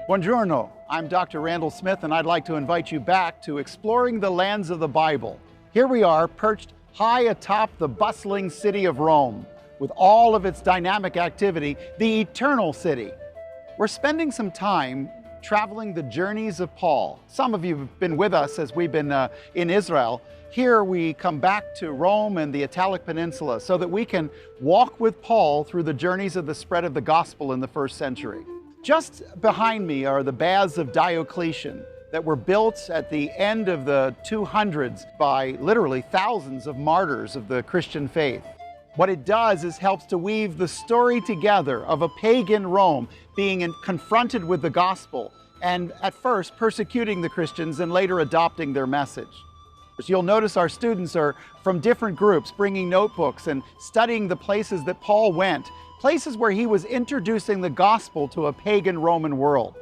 Buongiorno, I'm Dr. Randall Smith, and I'd like to invite you back to exploring the lands of the Bible. Here we are, perched high atop the bustling city of Rome, with all of its dynamic activity, the eternal city. We're spending some time traveling the journeys of Paul. Some of you have been with us as we've been in Israel. Here we come back to Rome and the Italic Peninsula so that we can walk with Paul through the journeys of the spread of the gospel in the first century. Just behind me are the baths of Diocletian that were built at the end of the 200s by literally thousands of martyrs of the Christian faith. What it does is helps to weave the story together of a pagan Rome being confronted with the gospel and at first persecuting the Christians and later adopting their message. You'll notice our students are from different groups bringing notebooks and studying the places that Paul went, places where he was introducing the gospel to a pagan Roman world.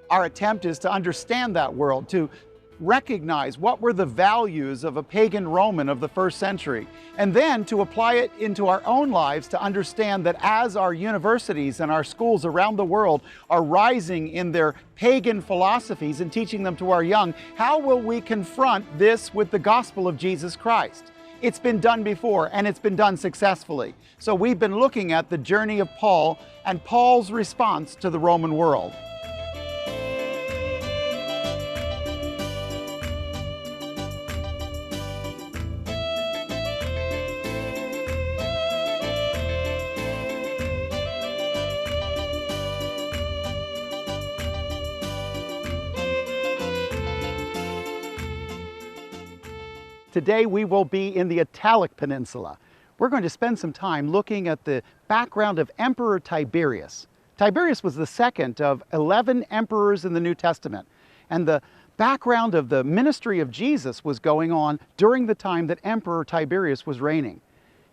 Our attempt is to understand that world, to recognize what were the values of a pagan Roman of the first century, and then to apply it into our own lives to understand that as our universities and our schools around the world are rising in their pagan philosophies and teaching them to our young, how will we confront this with the gospel of Jesus Christ? It's been done before, and it's been done successfully. So we've been looking at the journey of Paul and Paul's response to the Roman world. Today we will be in the Italic Peninsula. We're going to spend some time looking at the background of Emperor Tiberius. Tiberius was the second of 11 emperors in the New Testament, and the background of the ministry of Jesus was going on during the time that Emperor Tiberius was reigning.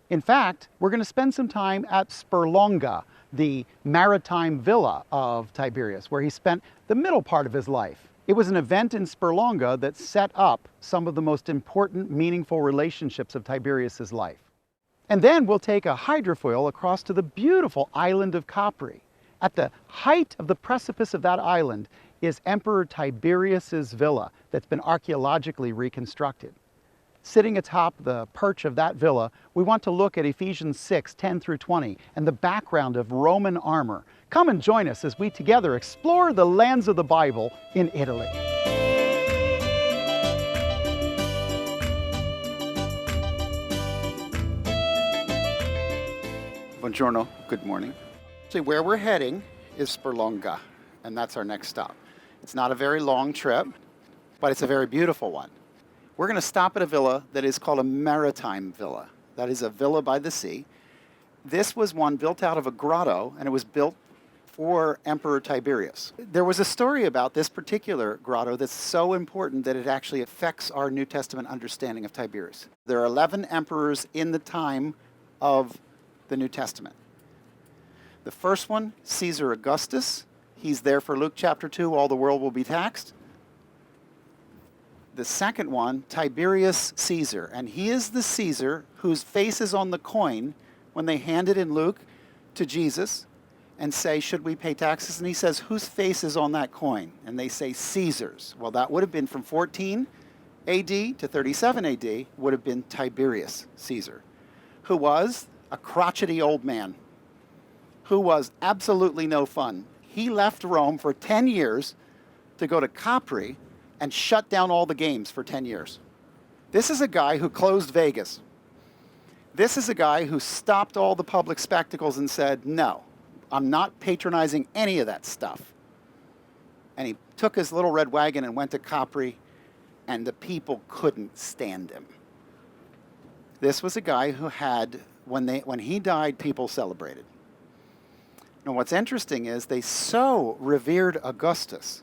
In fact, we're going to spend some time at Sperlonga, the maritime villa of Tiberius, where he spent the middle part of his life. It was an event in Sperlonga that set up some of the most important, meaningful relationships of Tiberius's life. And then we'll take a hydrofoil across to the beautiful island of Capri. At the height of the precipice of that island is Emperor Tiberius's villa that's been archaeologically reconstructed. Sitting atop the perch of that villa, we want to look at Ephesians 6:10 through 20 and the background of Roman armor. Come and join us as we together explore the lands of the Bible in Italy. Buongiorno, good morning. So where we're heading is Sperlonga, and that's our next stop. It's not a very long trip, but it's a very beautiful one. We're going to stop at a villa that is called a maritime villa. That is a villa by the sea. This was one built out of a grotto, and it was built for Emperor Tiberius. There was a story about this particular grotto that's so important that it actually affects our New Testament understanding of Tiberius. There are 11 emperors in the time of the New Testament. The first one, Caesar Augustus. He's there for Luke chapter 2, all the world will be taxed. The second one, Tiberius Caesar, and he is the Caesar whose face is on the coin when they hand it in Luke to Jesus and say, should we pay taxes? And he says, whose face is on that coin? And they say, Caesar's. Well, that would have been from 14 AD to 37 AD, would have been Tiberius Caesar, who was a crotchety old man, who was absolutely no fun. He left Rome for 10 years to go to Capri and shut down all the games for 10 years. This is a guy who closed Vegas. This is a guy who stopped all the public spectacles and said, no, I'm not patronizing any of that stuff. And he took his little red wagon and went to Capri, and the people couldn't stand him. This was a guy who had, when he died, people celebrated. Now what's interesting is they so revered Augustus,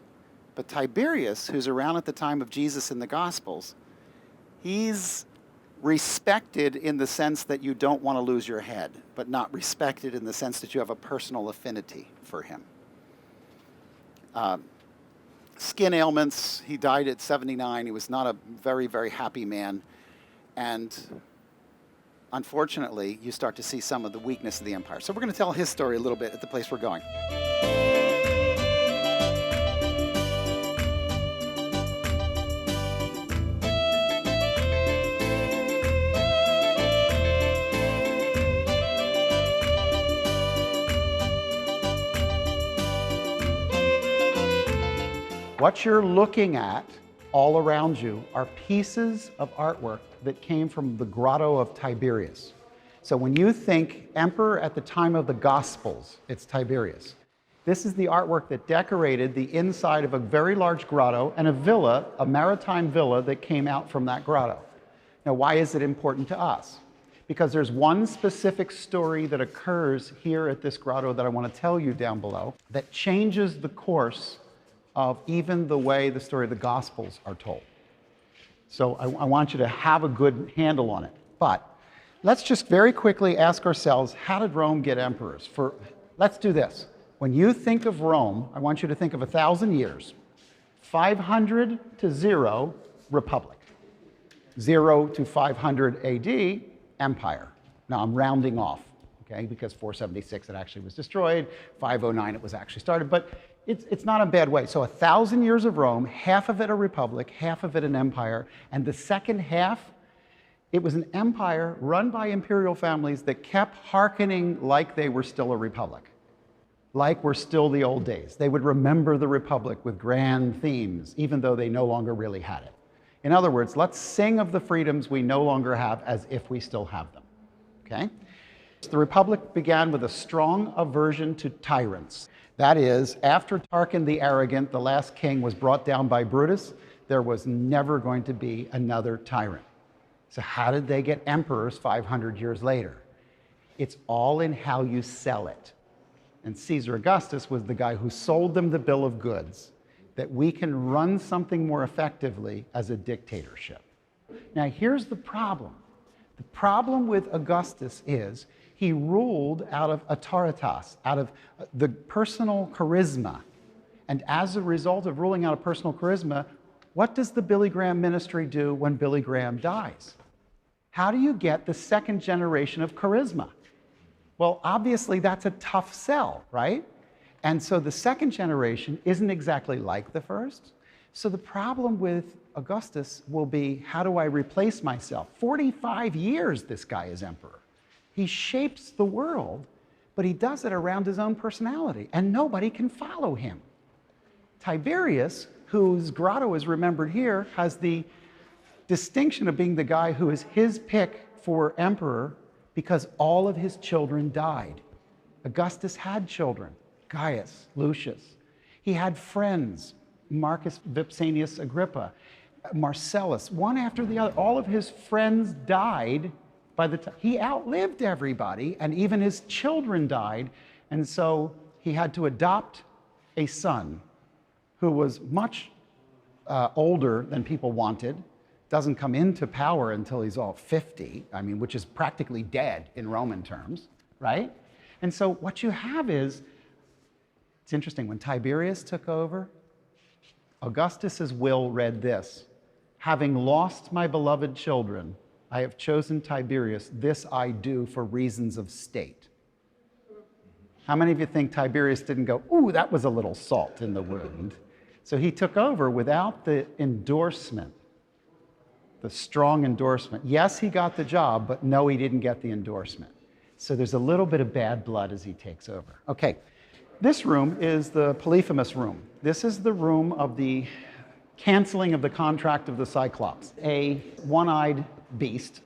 but Tiberius, who's around at the time of Jesus in the Gospels, he's Respected in the sense that you don't want to lose your head, but not respected in the sense that you have a personal affinity for him. Skin ailments, he died at 79. He was not a very, very happy man. And unfortunately, you start to see some of the weakness of the empire. So we're going to tell his story a little bit at the place we're going. What you're looking at all around you are pieces of artwork that came from the grotto of Tiberius. So when you think emperor at the time of the Gospels, it's Tiberius. This is the artwork that decorated the inside of a very large grotto and a villa, a maritime villa that came out from that grotto. Now, why is it important to us? Because there's one specific story that occurs here at this grotto that I want to tell you down below that changes the course of even the way the story of the Gospels are told. So I want you to have a good handle on it. But let's just very quickly ask ourselves, how did Rome get emperors? Let's do this. When you think of Rome, I want you to think of 1,000 years. 500 to 0, republic. 0 to 500 AD, empire. Now I'm rounding off, okay, because 476 it actually was destroyed, 509 it was actually started, but it's not a bad way. So 1,000 years of Rome, half of it a republic, half of it an empire, and the second half, it was an empire run by imperial families that kept hearkening like they were still a republic, like we're still the old days. They would remember the republic with grand themes, even though they no longer really had it. In other words, let's sing of the freedoms we no longer have as if we still have them, okay? The republic began with a strong aversion to tyrants. That is, after Tarquin the Arrogant, the last king, was brought down by Brutus, there was never going to be another tyrant. So how did they get emperors 500 years later? It's all in how you sell it. And Caesar Augustus was the guy who sold them the bill of goods, that we can run something more effectively as a dictatorship. Now here's the problem. The problem with Augustus is he ruled out of autoritas, out of the personal charisma. And as a result of ruling out of personal charisma, what does the Billy Graham ministry do when Billy Graham dies? How do you get the second generation of charisma? Well, obviously that's a tough sell, right? And so the second generation isn't exactly like the first. So the problem with Augustus will be, how do I replace myself? 45 years this guy is emperor. He shapes the world, but he does it around his own personality, and nobody can follow him. Tiberius, whose grotto is remembered here, has the distinction of being the guy who is his pick for emperor because all of his children died. Augustus had children, Gaius, Lucius. He had friends, Marcus Vipsanius Agrippa, Marcellus, one after the other. All of his friends died. By the time he outlived everybody, and even his children died, and so he had to adopt a son who was much older than people wanted, doesn't come into power until he's all 50, I mean, which is practically dead in Roman terms, right? And so what you have is, it's interesting, when Tiberius took over, Augustus's will read this: having lost my beloved children, I have chosen Tiberius. This I do for reasons of state. How many of you think Tiberius didn't go, ooh, that was a little salt in the wound? So he took over without the endorsement, the strong endorsement. Yes, he got the job, but no, he didn't get the endorsement. So there's a little bit of bad blood as he takes over. Okay, this room is the Polyphemus room. This is the room of the canceling of the contract of the Cyclops, a one-eyed beast.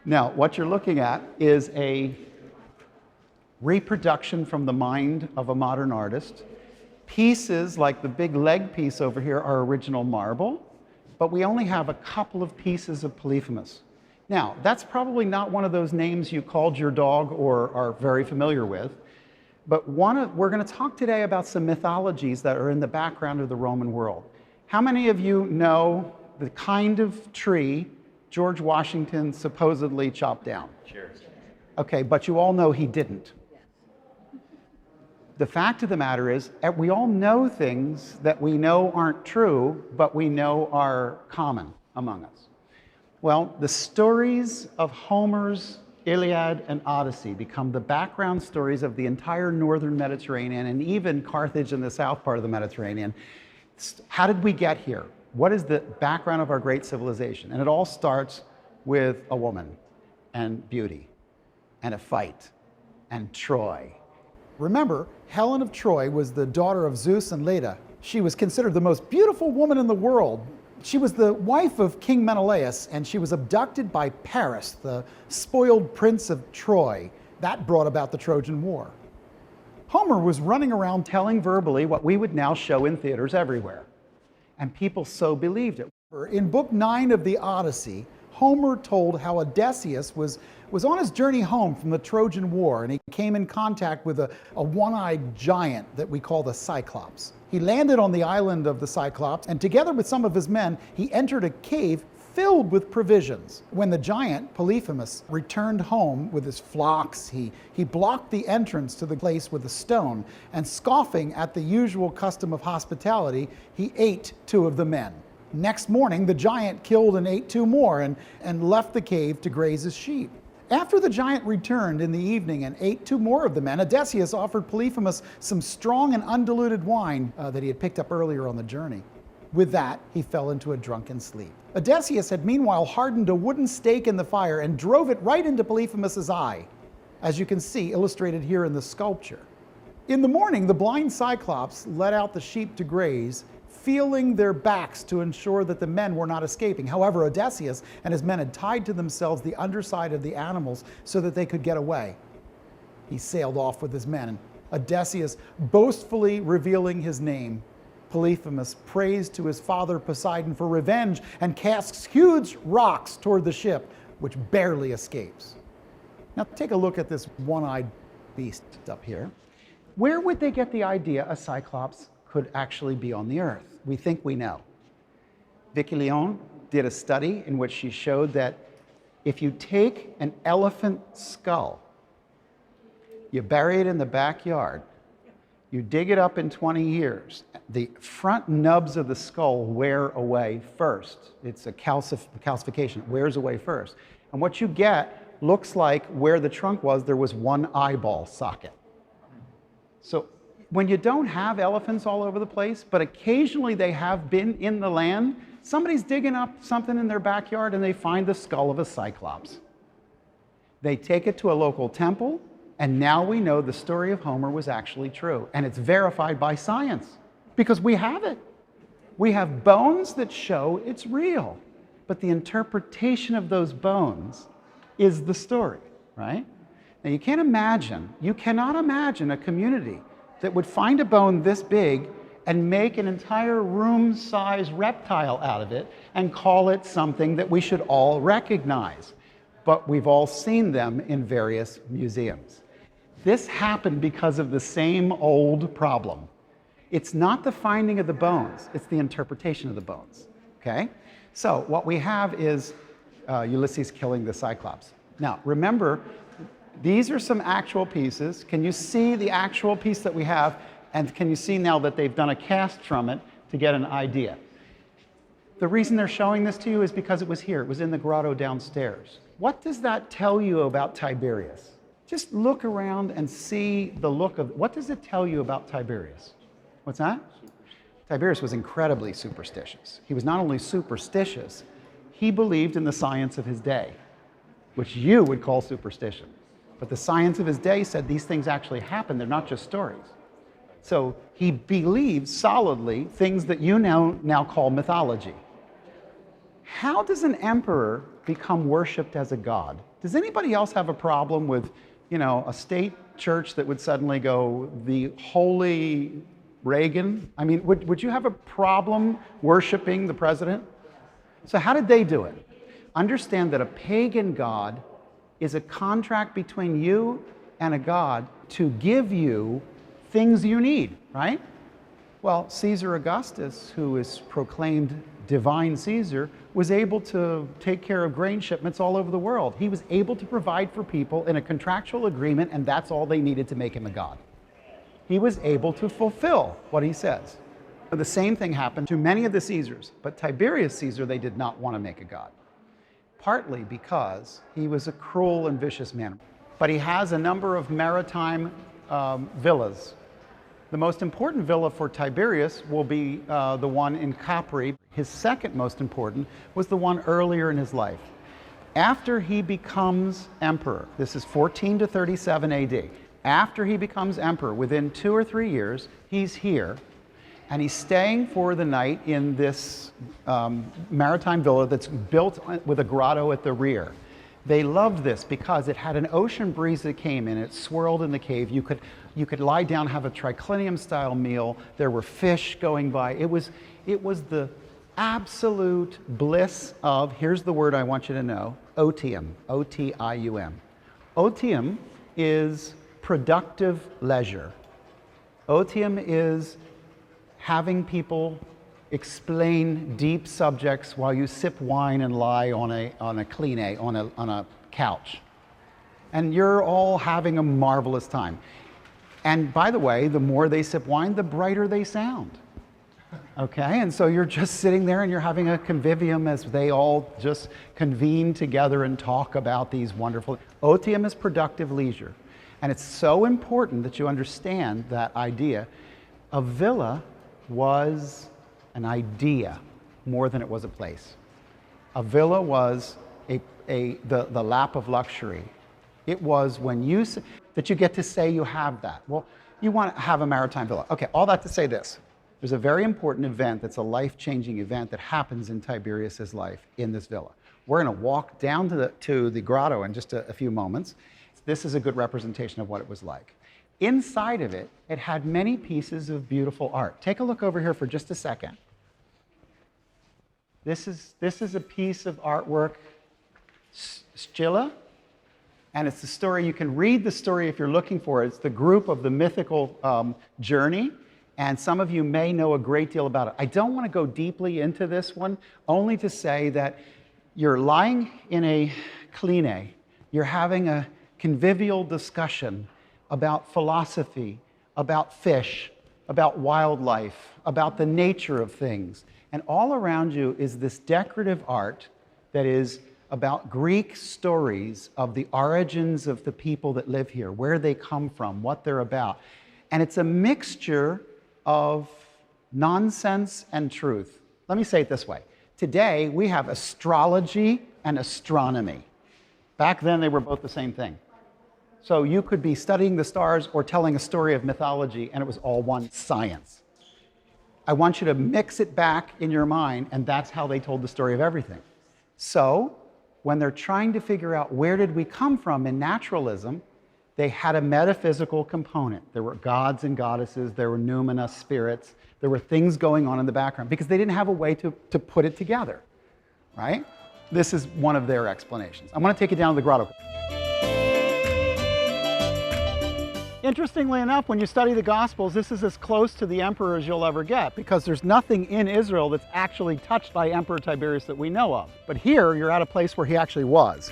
Now, what you're looking at is a reproduction from the mind of a modern artist. Pieces like the big leg piece over here are original marble, but we only have a couple of pieces of Polyphemus. Now, that's probably not one of those names you called your dog or are very familiar with, but we're going to talk today about some mythologies that are in the background of the Roman world. How many of you know the kind of tree George Washington supposedly chopped down? Cheers. Okay, but you all know he didn't. The fact of the matter is, we all know things that we know aren't true, but we know are common among us. Well, the stories of Homer's Iliad and Odyssey become the background stories of the entire northern Mediterranean and even Carthage in the south part of the Mediterranean. How did we get here? What is the background of our great civilization? And it all starts with a woman and beauty and a fight and Troy. Remember, Helen of Troy was the daughter of Zeus and Leda. She was considered the most beautiful woman in the world. She was the wife of King Menelaus, and she was abducted by Paris, the spoiled prince of Troy. That brought about the Trojan War. Homer was running around telling verbally what we would now show in theaters everywhere. And people so believed it. In Book 9 of the Odyssey, Homer told how Odysseus was on his journey home from the Trojan War, and he came in contact with a one-eyed giant that we call the Cyclops. He landed on the island of the Cyclops, and together with some of his men, he entered a cave filled with provisions. When the giant, Polyphemus, returned home with his flocks, he blocked the entrance to the place with a stone, and scoffing at the usual custom of hospitality, he ate 2 of the men. Next morning, the giant killed and ate 2 more and left the cave to graze his sheep. After the giant returned in the evening and ate 2 more of the men, Odysseus offered Polyphemus some strong and undiluted wine that he had picked up earlier on the journey. With that, he fell into a drunken sleep. Odysseus had meanwhile hardened a wooden stake in the fire and drove it right into Polyphemus's eye, as you can see illustrated here in the sculpture. In the morning, the blind Cyclops let out the sheep to graze, feeling their backs to ensure that the men were not escaping. However, Odysseus and his men had tied to themselves the underside of the animals so that they could get away. He sailed off with his men. Odysseus boastfully revealing his name, Polyphemus prays to his father Poseidon for revenge and casts huge rocks toward the ship, which barely escapes. Now take a look at this one-eyed beast up here. Where would they get the idea a Cyclops could actually be on the earth? We think we know. Vicky Leon did a study in which she showed that if you take an elephant skull, you bury it in the backyard, you dig it up in 20 years, the front nubs of the skull wear away first. It's a calcification, it wears away first. And what you get looks like where the trunk was, there was 1 eyeball socket. So when you don't have elephants all over the place, but occasionally they have been in the land, somebody's digging up something in their backyard and they find the skull of a Cyclops. They take it to a local temple, and now we know the story of Homer was actually true. And it's verified by science, because we have it. We have bones that show it's real, but the interpretation of those bones is the story, right? Now you cannot imagine a community that would find a bone this big and make an entire room-sized reptile out of it and call it something that we should all recognize. But we've all seen them in various museums. This happened because of the same old problem. It's not the finding of the bones, it's the interpretation of the bones, okay? So what we have is Ulysses killing the Cyclops. Now, remember, these are some actual pieces. Can you see the actual piece that we have? And can you see now that they've done a cast from it to get an idea? The reason they're showing this to you is because it was here. It was in the grotto downstairs. What does that tell you about Tiberius? Just look around and see the look of, what does it tell you about Tiberius? What's that? Tiberius was incredibly superstitious. He was not only superstitious, he believed in the science of his day, which you would call superstition. But the science of his day said these things actually happen. They're not just stories. So he believed solidly things that you now call mythology. How does an emperor become worshipped as a god? Does anybody else have a problem with, a state church that would suddenly go, the holy Reagan? I mean, would you have a problem worshiping the president? So how did they do it? Understand that a pagan god is a contract between you and a god to give you things you need, right? Well, Caesar Augustus, who is proclaimed divine Caesar, was able to take care of grain shipments all over the world. He was able to provide for people in a contractual agreement, and that's all they needed to make him a god. He was able to fulfill what he says. The same thing happened to many of the Caesars, but Tiberius Caesar they did not want to make a god, partly because he was a cruel and vicious man. But he has a number of maritime villas. The most important villa for Tiberius will be the one in Capri. His second most important was the one earlier in his life. After he becomes emperor, this is 14 to 37 AD, after he becomes emperor, within 2 or 3 years, he's here, and he's staying for the night in this maritime villa that's built with a grotto at the rear. They loved this because it had an ocean breeze that came in, it swirled in the cave. You could lie down, have a triclinium-style meal. There were fish going by. It was the absolute bliss of, here's the word I want you to know, otium, O-T-I-U-M. Otium is productive leisure. Otium is having people explain deep subjects while you sip wine and lie on a couch. And you're all having a marvelous time. And by the way, the more they sip wine, the brighter they sound. Okay, and so you're just sitting there and you're having a convivium as they all just convene together and talk about these wonderful... Otium is productive leisure. And it's so important that you understand that idea. A villa was an idea more than it was a place. A villa was the lap of luxury. It was when that you get to say you have that. Well, you want to have a maritime villa. Okay, all that to say this. There's a very important event that's a life-changing event that happens in Tiberius's life in this villa. We're going to walk down to the grotto in just a few moments. This is a good representation of what it was like. Inside of it, it had many pieces of beautiful art. Take a look over here for just a second. This is a piece of artwork, Scylla, and it's the story. You can read the story if you're looking for it. It's the group of the mythical journey, and some of you may know a great deal about it. I don't want to go deeply into this one, only to say that you're lying in a kline, you're having a convivial discussion about philosophy, about fish, about wildlife, about the nature of things. And all around you is this decorative art that is about Greek stories of the origins of the people that live here, where they come from, what they're about. And it's a mixture of nonsense and truth. Let me say it this way. Today, we have astrology and astronomy. Back then, they were both the same thing. So you could be studying the stars or telling a story of mythology, and it was all one science. I want you to mix it back in your mind, and that's how they told the story of everything. So when they're trying to figure out where did we come from in naturalism, they had a metaphysical component. There were gods and goddesses, there were numinous spirits, there were things going on in the background because they didn't have a way to put it together, right? This is one of their explanations. I want to take you down to the grotto. Interestingly enough, when you study the Gospels, this is as close to the emperor as you'll ever get because there's nothing in Israel that's actually touched by Emperor Tiberius that we know of. But here, you're at a place where he actually was.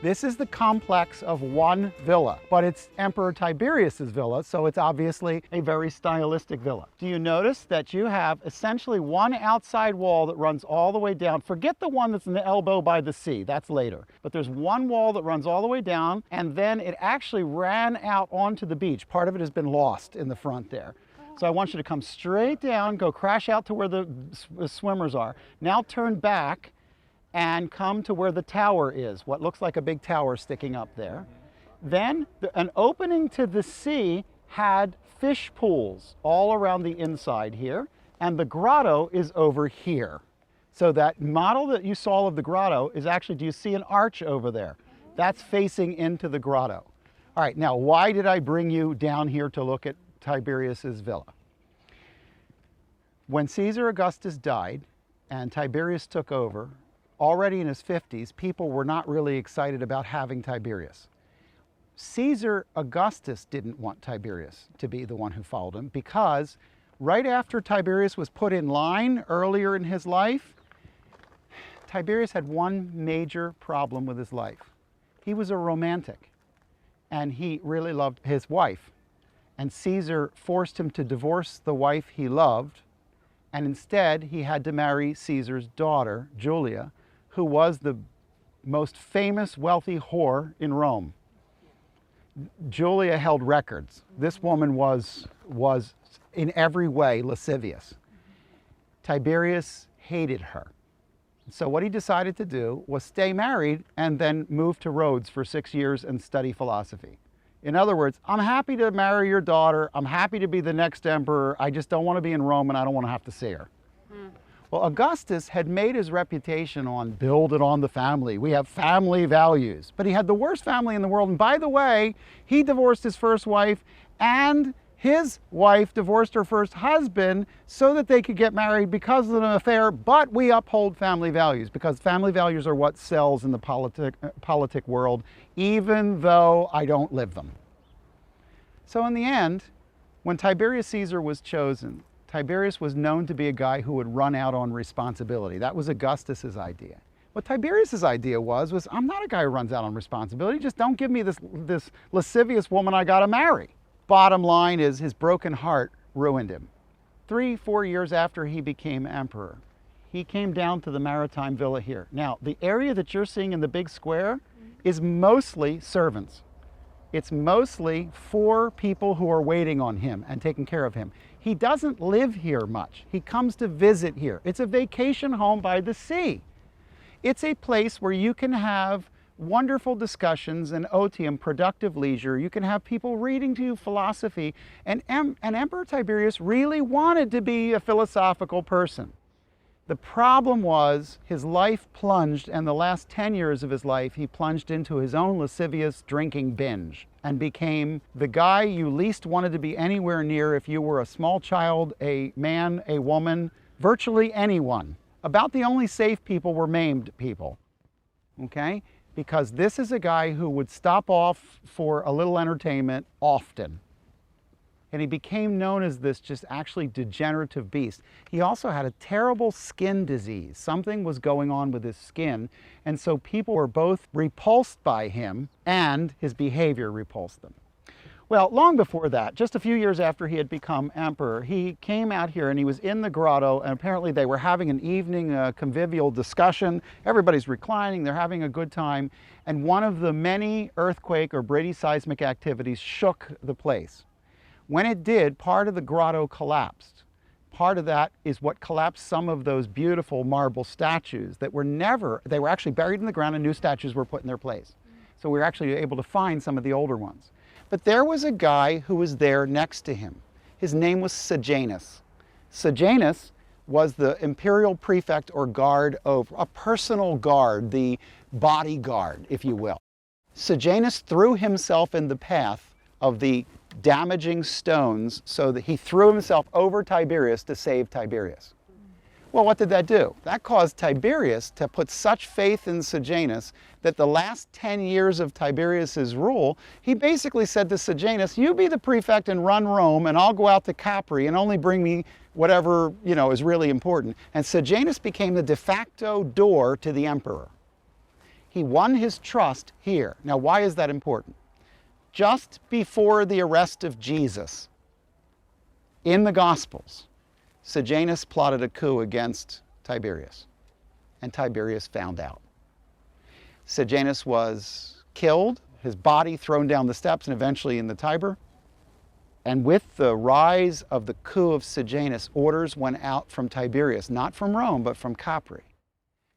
This is the complex of one villa, but it's Emperor Tiberius's villa, so it's obviously a very stylistic villa. Do you notice that you have essentially one outside wall that runs all the way down? Forget the one that's in the elbow by the sea, that's later. But there's one wall that runs all the way down, and then it actually ran out onto the beach. Part of it has been lost in the front there. So I want you to come straight down, go crash out to where the swimmers are. Now turn back and come to where the tower is, what looks like a big tower sticking up there. Then an opening to the sea had fish pools all around the inside here, and the grotto is over here. So that model that you saw of the grotto is actually, do you see an arch over there? That's facing into the grotto. All right, now why did I bring you down here to look at Tiberius's villa? When Caesar Augustus died and Tiberius took over, already in his 50s, people were not really excited about having Tiberius. Caesar Augustus didn't want Tiberius to be the one who followed him, because right after Tiberius was put in line earlier in his life, Tiberius had one major problem with his life. He was a romantic, and he really loved his wife. And Caesar forced him to divorce the wife he loved, and instead he had to marry Caesar's daughter, Julia, who was the most famous wealthy whore in Rome. Julia held records. This woman was in every way lascivious. Tiberius hated her. So what he decided to do was stay married and then move to Rhodes for 6 years and study philosophy. In other words, I'm happy to marry your daughter, I'm happy to be the next emperor, I just don't want to be in Rome and I don't want to have to see her. Well, Augustus had made his reputation on build it on the family. We have family values. But he had the worst family in the world. And by the way, he divorced his first wife, and his wife divorced her first husband so that they could get married because of an affair. But we uphold family values, because family values are what sells in the politic world, even though I don't live them. So in the end, when Tiberius Caesar was chosen, Tiberius was known to be a guy who would run out on responsibility. That was Augustus's idea. What Tiberius's idea was I'm not a guy who runs out on responsibility. Just don't give me this lascivious woman I got to marry. Bottom line is, his broken heart ruined him. 3-4 years after he became emperor, he came down to the maritime villa here. Now, the area that you're seeing in the big square is mostly servants. It's mostly for people who are waiting on him and taking care of him. He doesn't live here much. He comes to visit here. It's a vacation home by the sea. It's a place where you can have wonderful discussions and otium, productive leisure. You can have people reading to you philosophy. And Emperor Tiberius really wanted to be a philosophical person. The problem was his life plunged, and the last 10 years of his life, he plunged into his own lascivious drinking binge and became the guy you least wanted to be anywhere near if you were a small child, a man, a woman, virtually anyone. About the only safe people were maimed people, okay? Because this is a guy who would stop off for a little entertainment often. And he became known as this just actually degenerative beast. He also had a terrible skin disease. Something was going on with his skin. And so people were both repulsed by him, and his behavior repulsed them. Well, long before that, just a few years after he had become emperor, he came out here and he was in the grotto, and apparently they were having an evening convivial discussion. Everybody's reclining, they're having a good time. And one of the many earthquake or Brady seismic activities shook the place. When it did, part of the grotto collapsed. Part of that is what collapsed some of those beautiful marble statues that they were actually buried in the ground, and new statues were put in their place. So we were actually able to find some of the older ones. But there was a guy who was there next to him. His name was Sejanus. Sejanus was the imperial prefect or guard of a personal guard, the bodyguard, if you will. Sejanus threw himself in the path of the damaging stones, so that he threw himself over Tiberius to save Tiberius. Well, what did that do? That caused Tiberius to put such faith in Sejanus that the last 10 years of Tiberius's rule, he basically said to Sejanus, you be the prefect and run Rome, and I'll go out to Capri and only bring me whatever, is really important. And Sejanus became the de facto door to the emperor. He won his trust here. Now, why is that important? Just before the arrest of Jesus, in the Gospels, Sejanus plotted a coup against Tiberius, and Tiberius found out. Sejanus was killed, his body thrown down the steps and eventually in the Tiber. And with the rise of the coup of Sejanus, orders went out from Tiberius, not from Rome, but from Capri,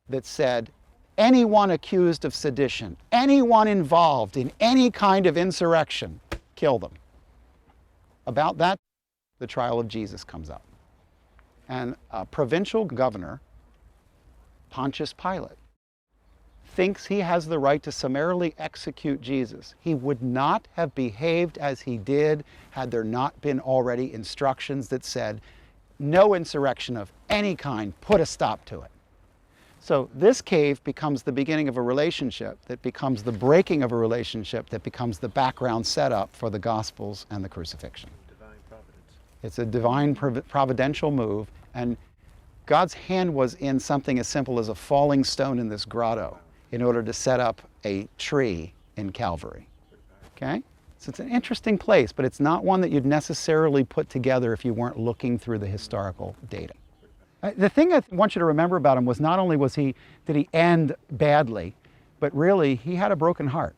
that said, anyone accused of sedition, anyone involved in any kind of insurrection, kill them. About that, the trial of Jesus comes up. And a provincial governor, Pontius Pilate, thinks he has the right to summarily execute Jesus. He would not have behaved as he did had there not been already instructions that said, no insurrection of any kind, put a stop to it. So this cave becomes the beginning of a relationship that becomes the breaking of a relationship that becomes the background setup for the Gospels and the crucifixion. Divine providence. It's a divine providential move, and God's hand was in something as simple as a falling stone in this grotto in order to set up a tree in Calvary. Okay? So it's an interesting place, but it's not one that you'd necessarily put together if you weren't looking through the historical data. The thing I want you to remember about him was not only did he end badly, but really he had a broken heart.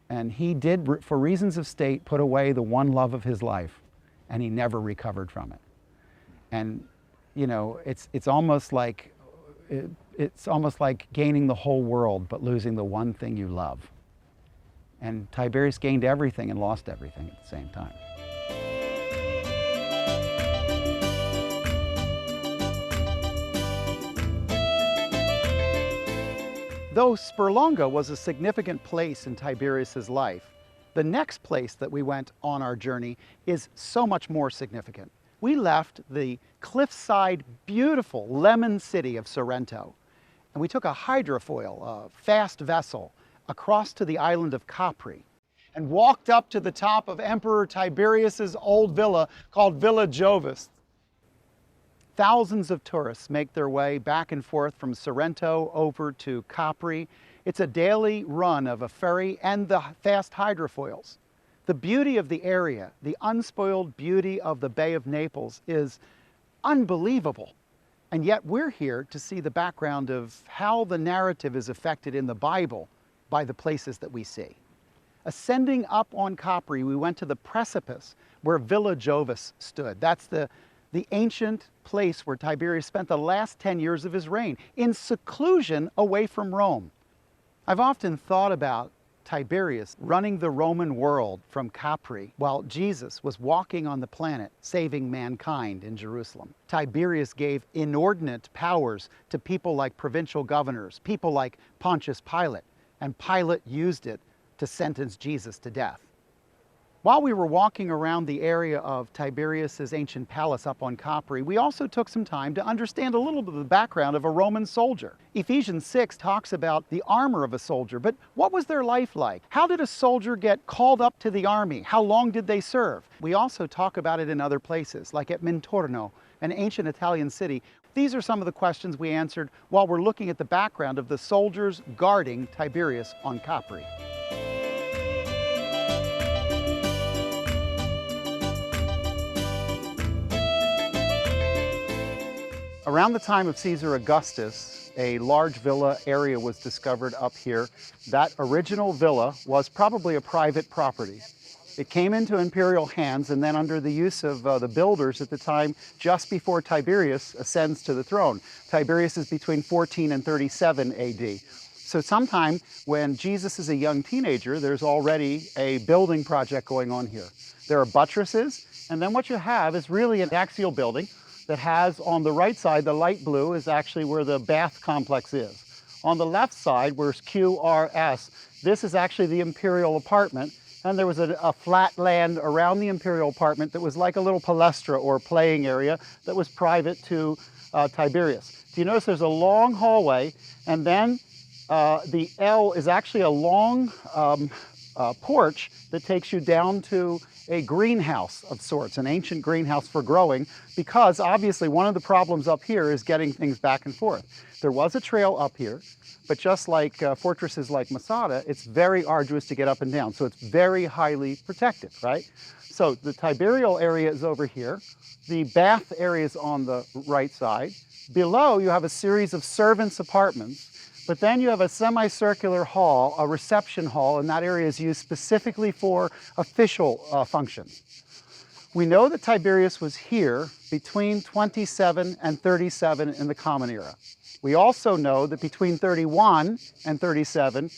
And he did, for reasons of state, put away the one love of his life, and he never recovered from it. And you know, it's almost like gaining the whole world but losing the one thing you love. And Tiberius gained everything and lost everything at the same time. Though Sperlonga was a significant place in Tiberius's life, the next place that we went on our journey is so much more significant. We left the cliffside, beautiful lemon city of Sorrento, and we took a hydrofoil, a fast vessel, across to the island of Capri, and walked up to the top of Emperor Tiberius's old villa called Villa Jovis. Thousands of tourists make their way back and forth from Sorrento over to Capri. It's a daily run of a ferry and the fast hydrofoils. The beauty of the area, the unspoiled beauty of the Bay of Naples is unbelievable. And yet we're here to see the background of how the narrative is affected in the Bible by the places that we see. Ascending up on Capri, we went to the precipice where Villa Jovis stood. That's the ancient place where Tiberius spent the last 10 years of his reign, in seclusion away from Rome. I've often thought about Tiberius running the Roman world from Capri while Jesus was walking on the planet saving mankind in Jerusalem. Tiberius gave inordinate powers to people like provincial governors, people like Pontius Pilate, and Pilate used it to sentence Jesus to death. While we were walking around the area of Tiberius's ancient palace up on Capri, we also took some time to understand a little bit of the background of a Roman soldier. Ephesians 6 talks about the armor of a soldier, but what was their life like? How did a soldier get called up to the army? How long did they serve? We also talk about it in other places, like at Minturno, an ancient Italian city. These are some of the questions we answered while we're looking at the background of the soldiers guarding Tiberius on Capri. Around the time of Caesar Augustus, a large villa area was discovered up here. That original villa was probably a private property. It came into imperial hands, and then under the use of the builders at the time, just before Tiberius ascends to the throne. Tiberius is between 14 and 37 AD. So sometime when Jesus is a young teenager, there's already a building project going on here. There are buttresses, and then what you have is really an axial building that has, on the right side, the light blue is actually where the bath complex is. On the left side, where's QRS, this is actually the imperial apartment, and there was a flat land around the imperial apartment that was like a little palestra or playing area that was private to Tiberius. Do you notice there's a long hallway, and then the L is actually a long porch that takes you down to a greenhouse of sorts, an ancient greenhouse for growing, because obviously one of the problems up here is getting things back and forth. There was a trail up here, but just like fortresses like Masada, it's very arduous to get up and down, so it's very highly protected, right? So the Tiberial area is over here, the bath area is on the right side. Below you have a series of servants' apartments, but then you have a semicircular hall, a reception hall, and that area is used specifically for official functions. We know that Tiberius was here between 27 and 37 in the Common Era. We also know that between 31 and 37,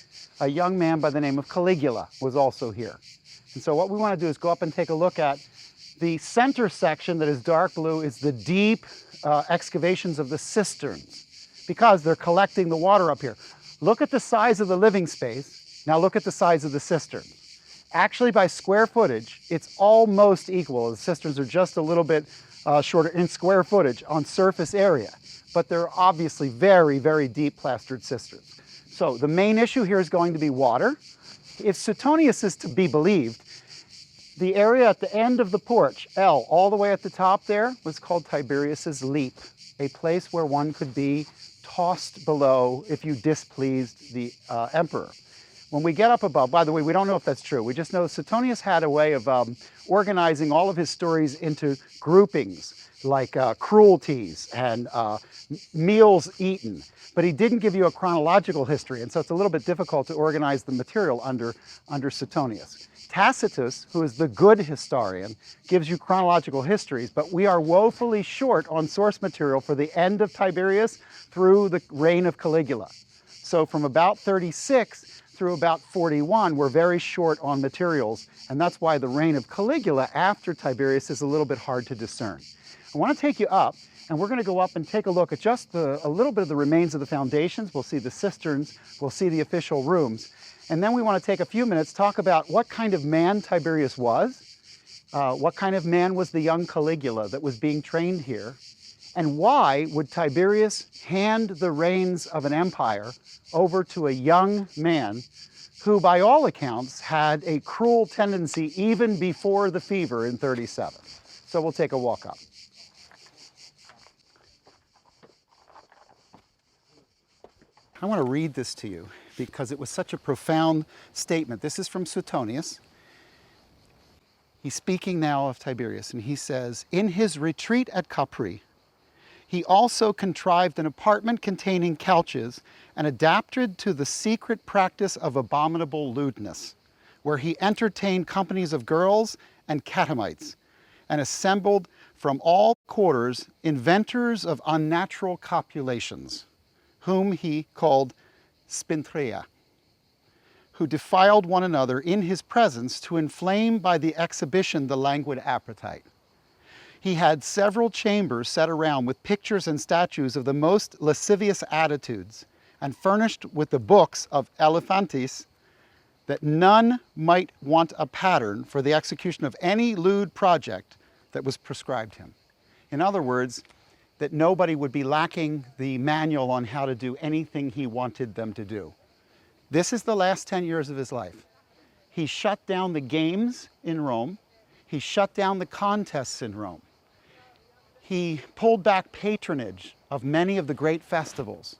a young man by the name of Caligula was also here. And so what we want to do is go up and take a look at the center section that is dark blue is the deep excavations of the cisterns, because they're collecting the water up here. Look at the size of the living space. Now look at the size of the cisterns. Actually, by square footage, it's almost equal. The cisterns are just a little bit shorter in square footage on surface area. but they're obviously very, very deep plastered cisterns. So the main issue here is going to be water. If Suetonius is to be believed, the area at the end of the porch, L, all the way at the top there, was called Tiberius's Leap, a place where one could be tossed below if you displeased the emperor. When we get up above, by the way, we don't know if that's true. We just know Suetonius had a way of organizing all of his stories into groupings, like cruelties and meals eaten. But he didn't give you a chronological history, and so it's a little bit difficult to organize the material under Suetonius. Tacitus, who is the good historian, gives you chronological histories, but we are woefully short on source material for the end of Tiberius through the reign of Caligula. So from about 36 through about 41, we're very short on materials, and that's why the reign of Caligula after Tiberius is a little bit hard to discern. I want to take you up, and we're going to go up and take a look at just a little bit of the remains of the foundations. We'll see the cisterns, we'll see the official rooms, and then we want to take a few minutes, talk about what kind of man Tiberius was, what kind of man was the young Caligula that was being trained here, and why would Tiberius hand the reins of an empire over to a young man who, by all accounts, had a cruel tendency even before the fever in 37. So we'll take a walk up. I want to read this to you because it was such a profound statement. This is from Suetonius. He's speaking now of Tiberius, and he says, "In his retreat at Capri, he also contrived an apartment containing couches and adapted to the secret practice of abominable lewdness, where he entertained companies of girls and catamites, and assembled from all quarters inventors of unnatural copulations, whom he called spinthrea, who defiled one another in his presence to inflame by the exhibition the languid appetite. He had several chambers set around with pictures and statues of the most lascivious attitudes, and furnished with the books of Elephantis, that none might want a pattern for the execution of any lewd project that was prescribed him." In other words, that nobody would be lacking the manual on how to do anything he wanted them to do. This is the last 10 years of his life. He shut down the games in Rome. He shut down the contests in Rome. He pulled back patronage of many of the great festivals.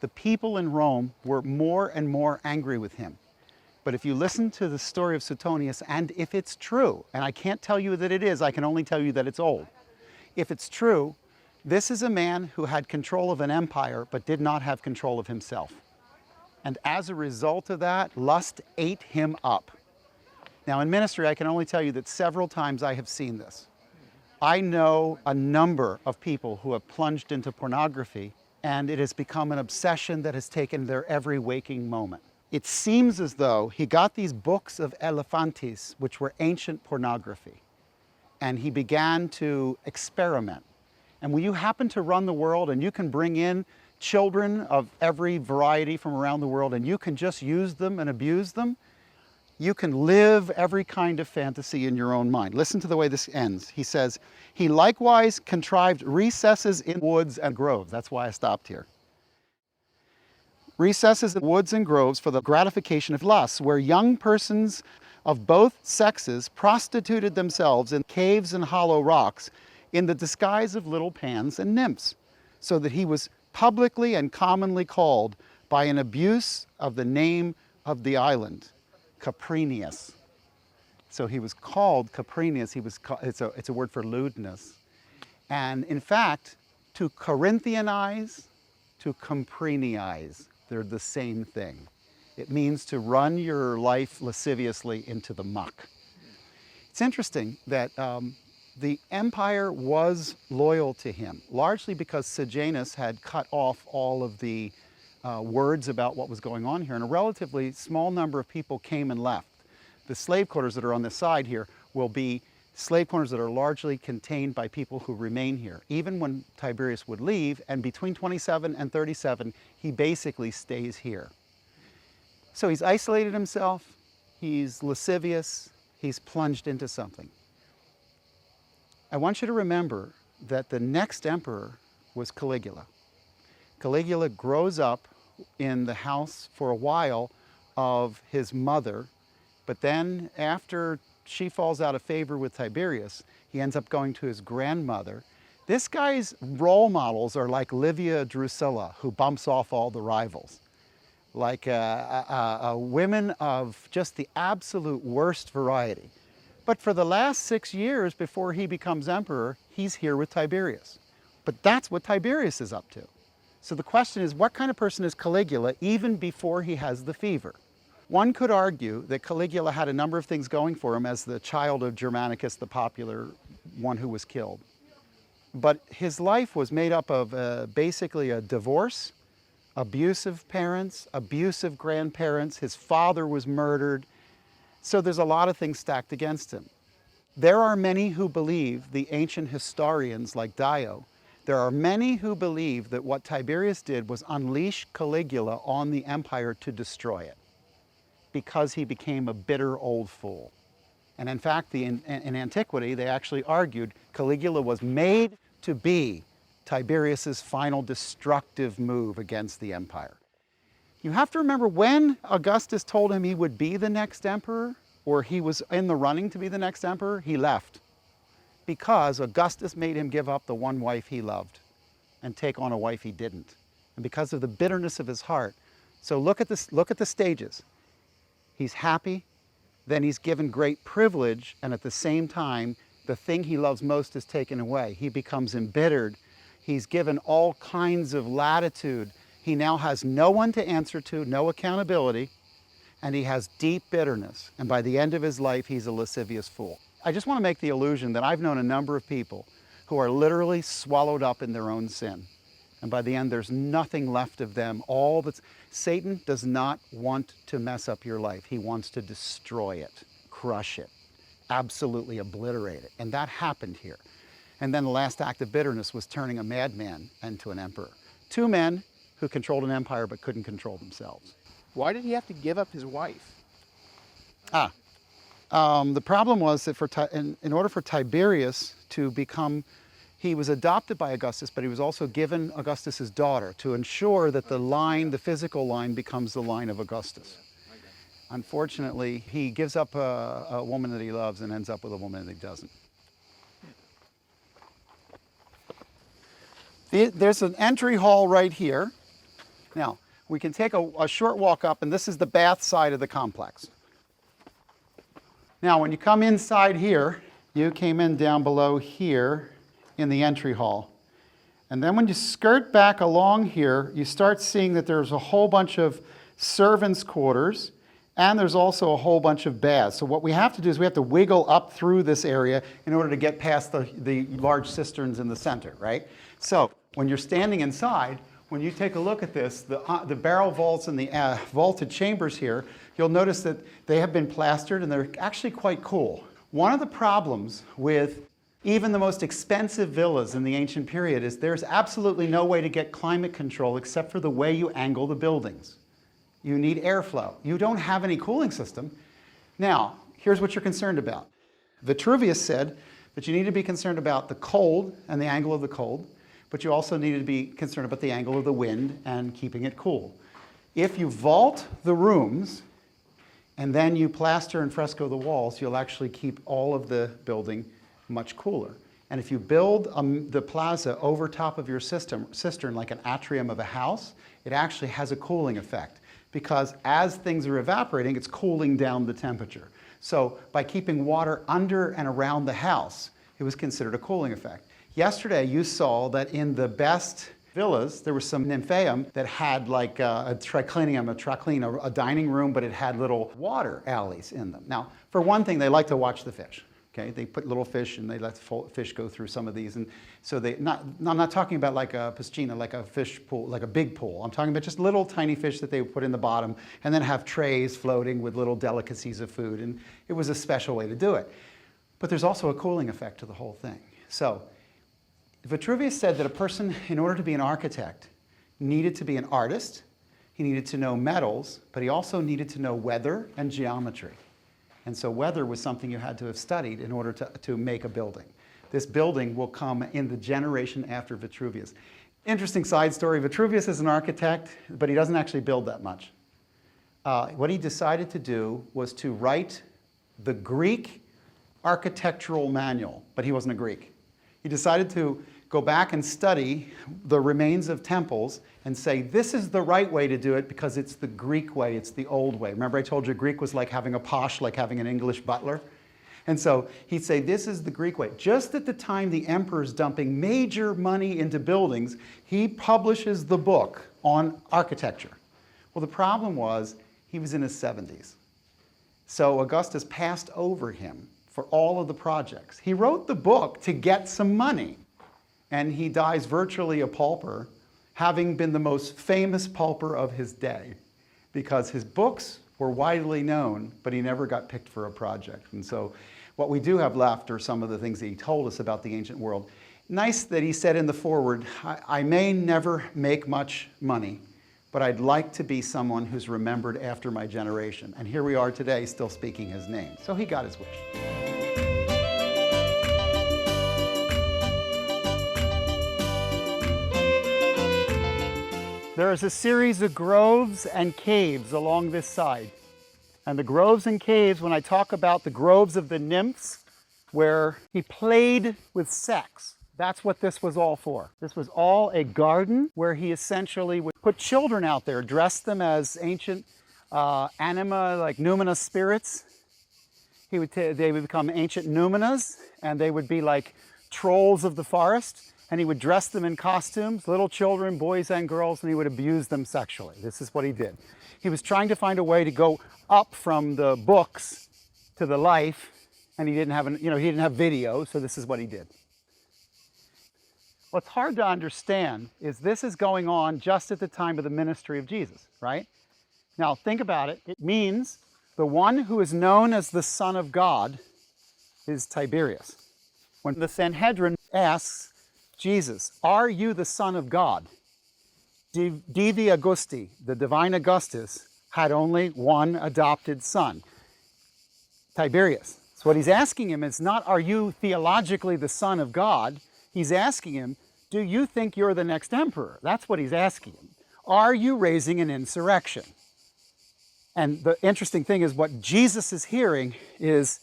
The people in Rome were more and more angry with him. But if you listen to the story of Suetonius, and if it's true, and I can't tell you that it is, I can only tell you that it's old. If it's true, this is a man who had control of an empire, but did not have control of himself. And as a result of that, lust ate him up. Now in ministry, I can only tell you that several times I have seen this. I know a number of people who have plunged into pornography, and it has become an obsession that has taken their every waking moment. It seems as though he got these books of Elephantis, which were ancient pornography, and he began to experiment. And when you happen to run the world and you can bring in children of every variety from around the world and you can just use them and abuse them, you can live every kind of fantasy in your own mind. Listen to the way this ends. He says, "He likewise contrived recesses in woods and groves." That's why I stopped here. "Recesses in woods and groves for the gratification of lusts, where young persons of both sexes prostituted themselves in caves and hollow rocks in the disguise of little pans and nymphs, so that he was publicly and commonly called by an abuse of the name of the island, Caprinius." So he was called Caprinius. It's a word for lewdness. And in fact, to Corinthianize, to Comprinize, they're the same thing. It means to run your life lasciviously into the muck. It's interesting that the empire was loyal to him, largely because Sejanus had cut off all of the words about what was going on here, and a relatively small number of people came and left. The slave quarters that are on the side here will be slave quarters that are largely contained by people who remain here. Even when Tiberius would leave, and between 27 and 37, he basically stays here. So he's isolated himself, he's lascivious, he's plunged into something. I want you to remember that the next emperor was Caligula. Caligula grows up in the house for a while of his mother, but then after she falls out of favor with Tiberius, he ends up going to his grandmother. This guy's role models are like Livia Drusilla, who bumps off all the rivals. Like women of just the absolute worst variety. But for the last 6 years before he becomes emperor, he's here with Tiberius. But that's what Tiberius is up to. So the question is, what kind of person is Caligula even before he has the fever? One could argue that Caligula had a number of things going for him as the child of Germanicus, the popular one who was killed. But his life was made up of basically a divorce, abusive parents, abusive grandparents. His father was murdered. So there's a lot of things stacked against him. There are many who believe, the ancient historians like Dio, there are many who believe that what Tiberius did was unleash Caligula on the empire to destroy it, because he became a bitter old fool. And in fact, in antiquity, they actually argued Caligula was made to be Tiberius's final destructive move against the empire. You have to remember, when Augustus told him he would be the next emperor, or he was in the running to be the next emperor, he left. Because Augustus made him give up the one wife he loved and take on a wife he didn't. And because of the bitterness of his heart. So look at this, look at the stages. He's happy, then he's given great privilege, and at the same time, the thing he loves most is taken away. He becomes embittered. He's given all kinds of latitude. He now has no one to answer to, no accountability, and he has deep bitterness. And by the end of his life, he's a lascivious fool. I just want to make the illusion that I've known a number of people who are literally swallowed up in their own sin. And by the end, there's nothing left of them. Satan does not want to mess up your life. He wants to destroy it, crush it, absolutely obliterate it. And that happened here. And then the last act of bitterness was turning a madman into an emperor. Two men who controlled an empire but couldn't control themselves. Why did he have to give up his wife? The problem was that in order for Tiberius to become, he was adopted by Augustus, but he was also given Augustus's daughter to ensure that the line, the physical line, becomes the line of Augustus. Unfortunately, he gives up a woman that he loves and ends up with a woman that he doesn't. There's an entry hall right here. Now, we can take a short walk up, and this is the bath side of the complex. Now, when you come inside here, you came in down below here in the entry hall. And then when you skirt back along here, you start seeing that there's a whole bunch of servants' quarters, and there's also a whole bunch of baths. So what we have to do is we have to wiggle up through this area in order to get past the large cisterns in the center, right? So when you're standing inside, when you take a look at this, the barrel vaults and the vaulted chambers here, you'll notice that they have been plastered and they're actually quite cool. One of the problems with even the most expensive villas in the ancient period is there's absolutely no way to get climate control except for the way you angle the buildings. You need airflow. You don't have any cooling system. Now, here's what you're concerned about. Vitruvius said that you need to be concerned about the cold and the angle of the cold, but you also need to be concerned about the angle of the wind and keeping it cool. If you vault the rooms and then you plaster and fresco the walls, you'll actually keep all of the building much cooler. And if you build the plaza over top of your cistern like an atrium of a house, it actually has a cooling effect, because as things are evaporating, it's cooling down the temperature. So by keeping water under and around the house, it was considered a cooling effect. Yesterday, you saw that in the best villas, there was some nymphaeum that had like a triclinium, a dining room, but it had little water alleys in them. Now, for one thing, they like to watch the fish. Okay, they put little fish and they let fish go through some of these. And so I'm not talking about like a piscina, like a fish pool, like a big pool. I'm talking about just little tiny fish that they would put in the bottom and then have trays floating with little delicacies of food. And it was a special way to do it. But there's also a cooling effect to the whole thing. So Vitruvius said that a person, in order to be an architect, needed to be an artist, he needed to know metals, but he also needed to know weather and geometry. And so weather was something you had to have studied in order to make a building. This building will come in the generation after Vitruvius. Interesting side story. Vitruvius is an architect, but he doesn't actually build that much. What he decided to do was to write the Greek architectural manual, but he wasn't a Greek. He decided to go back and study the remains of temples and say, this is the right way to do it because it's the Greek way, it's the old way. Remember I told you Greek was like having a posh, like having an English butler? And so he'd say, this is the Greek way. Just at the time the emperor's dumping major money into buildings, he publishes the book on architecture. Well, the problem was he was in his 70s. So Augustus passed over him for all of the projects. He wrote the book to get some money, and he dies virtually a pauper, having been the most famous pauper of his day, because his books were widely known, but he never got picked for a project. And so what we do have left are some of the things that he told us about the ancient world. Nice that he said in the foreword, I may never make much money, but I'd like to be someone who's remembered after my generation. And here we are today, still speaking his name. So he got his wish. There is a series of groves and caves along this side. And the groves and caves, when I talk about the groves of the nymphs, where he played with sex, that's what this was all for. This was all a garden where he essentially would put children out there, dress them as ancient anima, like numina spirits. They would become ancient numinas, and they would be like trolls of the forest. And he would dress them in costumes, little children, boys and girls, and he would abuse them sexually. This is what he did. He was trying to find a way to go up from the books to the life, and he didn't have video, so this is what he did. What's hard to understand is this is going on just at the time of the ministry of Jesus, right? Now think about it. It means the one who is known as the Son of God is Tiberius. When the Sanhedrin asks Jesus, are you the Son of God? Divi Augusti, the divine Augustus, had only one adopted son, Tiberius. So what he's asking him is not, are you theologically the Son of God? He's asking him, do you think you're the next emperor? That's what he's asking him. Are you raising an insurrection? And the interesting thing is what Jesus is hearing is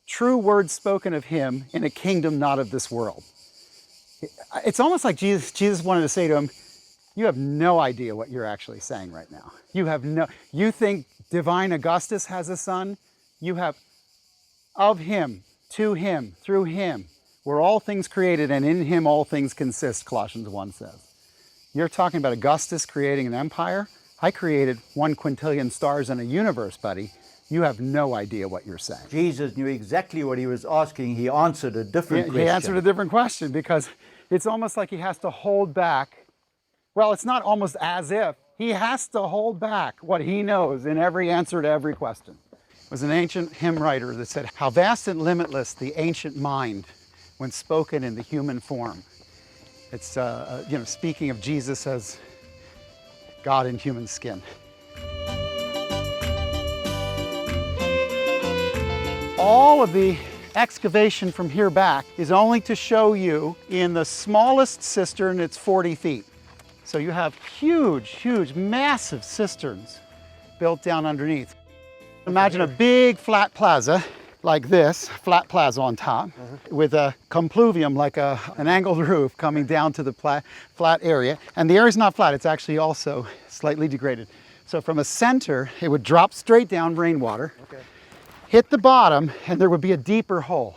true words spoken of him in a kingdom not of this world. It's almost like Jesus wanted to say to him, you have no idea what you're actually saying right now. You think divine Augustus has a son? You have of him, to him, through him, were all things created, and in him all things consist, Colossians 1 says. You're talking about Augustus creating an empire? I created 1 quintillion stars in a universe, buddy. You have no idea what you're saying. Jesus knew exactly what he was asking. He answered a different question. He answered a different question because it's almost like he has to hold back. Well, it's not almost as if. He has to hold back what he knows in every answer to every question. It was an ancient hymn writer that said, how vast and limitless the ancient mind when spoken in the human form. It's speaking of Jesus as God in human skin. All of the excavation from here back is only to show you in the smallest cistern, it's 40 feet. So you have huge, massive cisterns built down underneath. Imagine a big flat plaza like this, flat plaza on top, with a compluvium like an angled roof coming down to the flat area. And the area's not flat, it's actually also slightly degraded. So from a center, it would drop straight down rainwater. Okay. Hit the bottom, and there would be a deeper hole.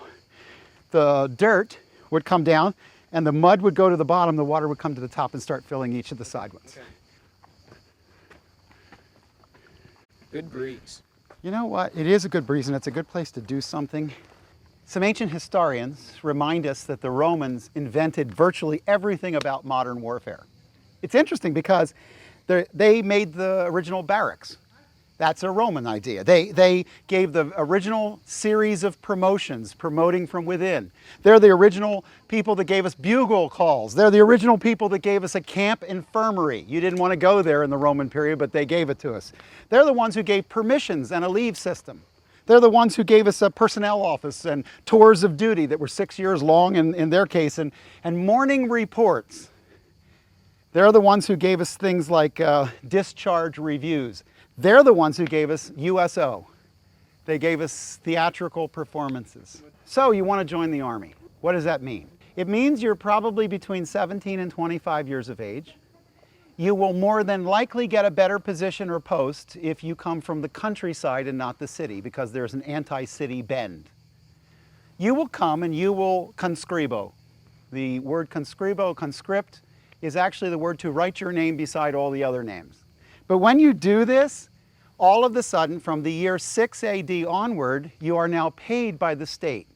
The dirt would come down, and the mud would go to the bottom, the water would come to the top and start filling each of the side ones. Okay. Good breeze. You know what? It is a good breeze, and it's a good place to do something. Some ancient historians remind us that the Romans invented virtually everything about modern warfare. It's interesting because they made the original barracks. That's a Roman idea. They gave the original series of promotions, promoting from within. They're the original people that gave us bugle calls. They're the original people that gave us a camp infirmary. You didn't want to go there in the Roman period, but they gave it to us. They're the ones who gave permissions and a leave system. They're the ones who gave us a personnel office and tours of duty that were 6 years long in their case, and morning reports. They're the ones who gave us things like discharge reviews. They're the ones who gave us USO. They gave us theatrical performances. So you want to join the army. What does that mean? It means you're probably between 17 and 25 years of age. You will more than likely get a better position or post if you come from the countryside and not the city, because there's an anti-city bend. You will come and you will conscribo. The word conscript, is actually the word to write your name beside all the other names. But when you do this, all of a sudden, from the year 6 AD onward, you are now paid by the state.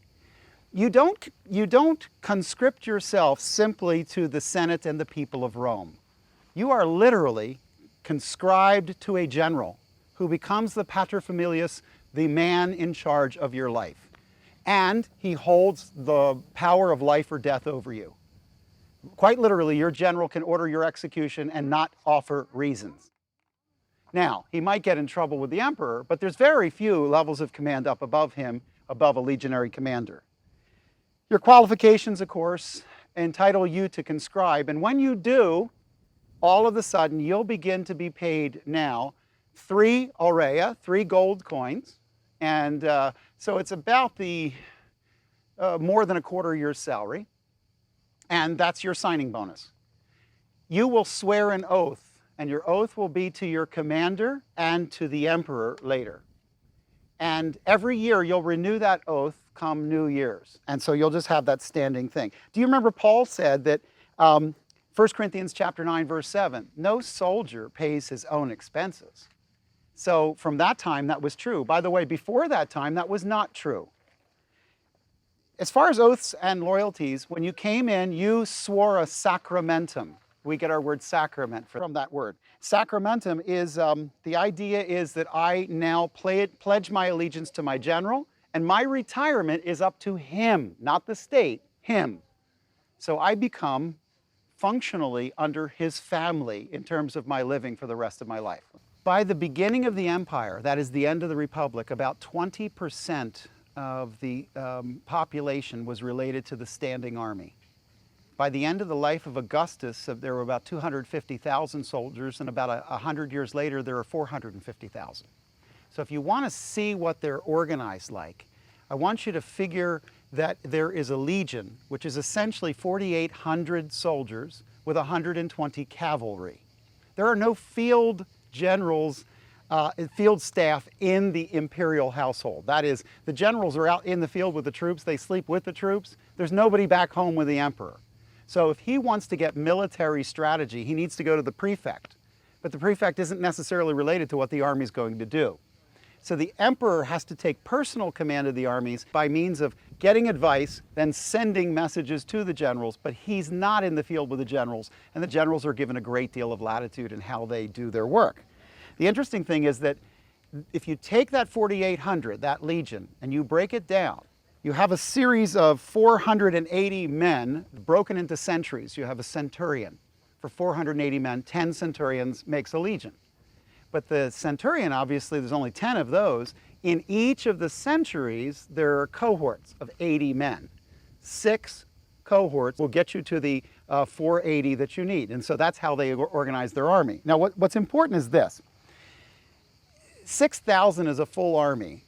You don't conscript yourself simply to the Senate and the people of Rome. You are literally conscribed to a general who becomes the paterfamilias, the man in charge of your life. And he holds the power of life or death over you. Quite literally, your general can order your execution and not offer reasons. Now, he might get in trouble with the emperor, but there's very few levels of command up above him, above a legionary commander. Your qualifications, of course, entitle you to conscribe, and when you do, all of a sudden you'll begin to be paid now 3 aurea, 3 gold coins, and so it's about the more than a quarter year's salary, and that's your signing bonus. You will swear an oath, and your oath will be to your commander and to the emperor later. And every year you'll renew that oath come New Year's. And so you'll just have that standing thing. Do you remember Paul said that 1 Corinthians chapter 9, verse 7, no soldier pays his own expenses. So from that time, that was true. By the way, before that time, that was not true. As far as oaths and loyalties, when you came in, you swore a sacramentum. We get our word sacrament from that word. Sacramentum is, the idea is that I now pledge my allegiance to my general, and my retirement is up to him, not the state, him. So I become functionally under his family in terms of my living for the rest of my life. By the beginning of the empire, that is the end of the Republic, about 20% of the population was related to the standing army. By the end of the life of Augustus, there were about 250,000 soldiers, and about 100 years later, there are 450,000. So if you want to see what they're organized like, I want you to figure that there is a legion, which is essentially 4,800 soldiers with 120 cavalry. There are no field generals, field staff in the imperial household. That is, the generals are out in the field with the troops, they sleep with the troops. There's nobody back home with the emperor. So if he wants to get military strategy, he needs to go to the prefect. But the prefect isn't necessarily related to what the army is going to do. So the emperor has to take personal command of the armies by means of getting advice, then sending messages to the generals, but he's not in the field with the generals, and the generals are given a great deal of latitude in how they do their work. The interesting thing is that if you take that 4,800, that legion, and you break it down, you have a series of 480 men broken into centuries. You have a centurion. For 480 men, 10 centurions makes a legion. But the centurion, obviously, there's only 10 of those. In each of the centuries, there are cohorts of 80 men. 6 cohorts will get you to the 480 that you need. And so that's how they organize their army. Now, what's important is this. 6,000 is a full army.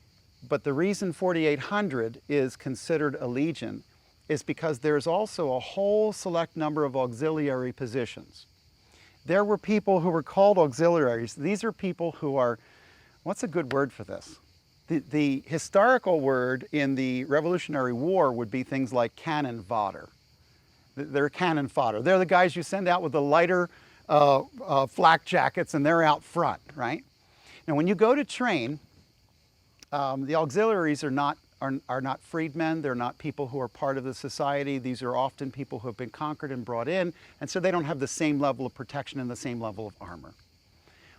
But the reason 4,800 is considered a legion is because there's also a whole select number of auxiliary positions. There were people who were called auxiliaries. These are people who are, what's a good word for this? The historical word in the Revolutionary War would be things like cannon fodder. They're cannon fodder. They're the guys you send out with the lighter flak jackets, and they're out front, right? Now, when you go to train, the auxiliaries are not freedmen. They're not people who are part of the society. These are often people who have been conquered and brought in, and so they don't have the same level of protection and the same level of armor.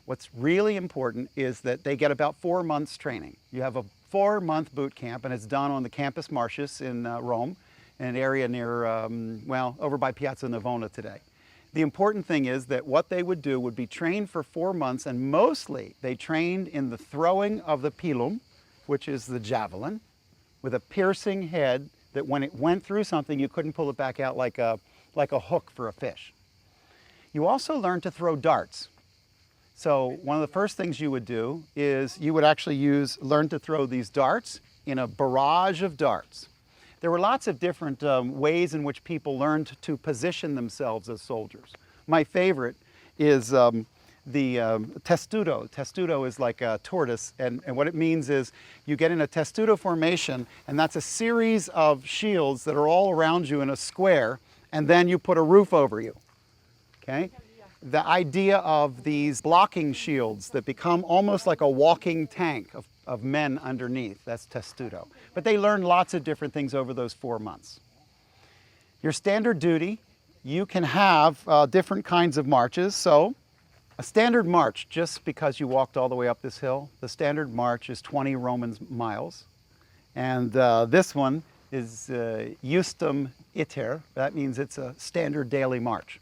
What's really important is that they get about 4 months training. You have a 4-month boot camp, and it's done on the Campus Martius in Rome, in an area near, over by Piazza Navona today. The important thing is that what they would do would be trained for 4 months, and mostly they trained in the throwing of the pilum, which is the javelin, with a piercing head that when it went through something, you couldn't pull it back out like a hook for a fish. You also learned to throw darts. So one of the first things you would do is you would actually learn to throw these darts in a barrage of darts. There were lots of different ways in which people learned to position themselves as soldiers. My favorite is the testudo. Testudo is like a tortoise, and what it means is you get in a testudo formation, and that's a series of shields that are all around you in a square, and then you put a roof over you. Okay? The idea of these blocking shields that become almost like a walking tank of men underneath, that's testudo. But they learned lots of different things over those 4 months. Your standard duty, you can have different kinds of marches. So a standard march, just because you walked all the way up this hill, the standard march is 20 Roman miles. And this one is justum iter. That means it's a standard daily march.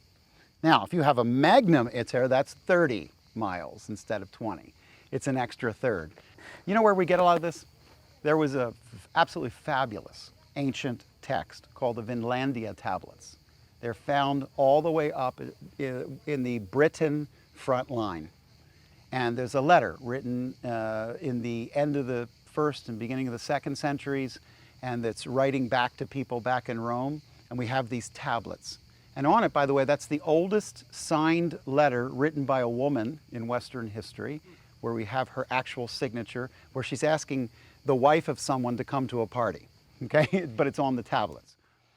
Now, if you have a magnum iter, that's 30 miles instead of 20. It's an extra third. You know where we get a lot of this? There was a absolutely fabulous ancient text called the Vinlandia tablets. They're found all the way up in the Britain front line. And there's a letter written in the end of the first and beginning of the second centuries, and that's writing back to people back in Rome. And we have these tablets. And on it, by the way, that's the oldest signed letter written by a woman in Western history, where we have her actual signature, where she's asking the wife of someone to come to a party, okay? But it's on the tablets.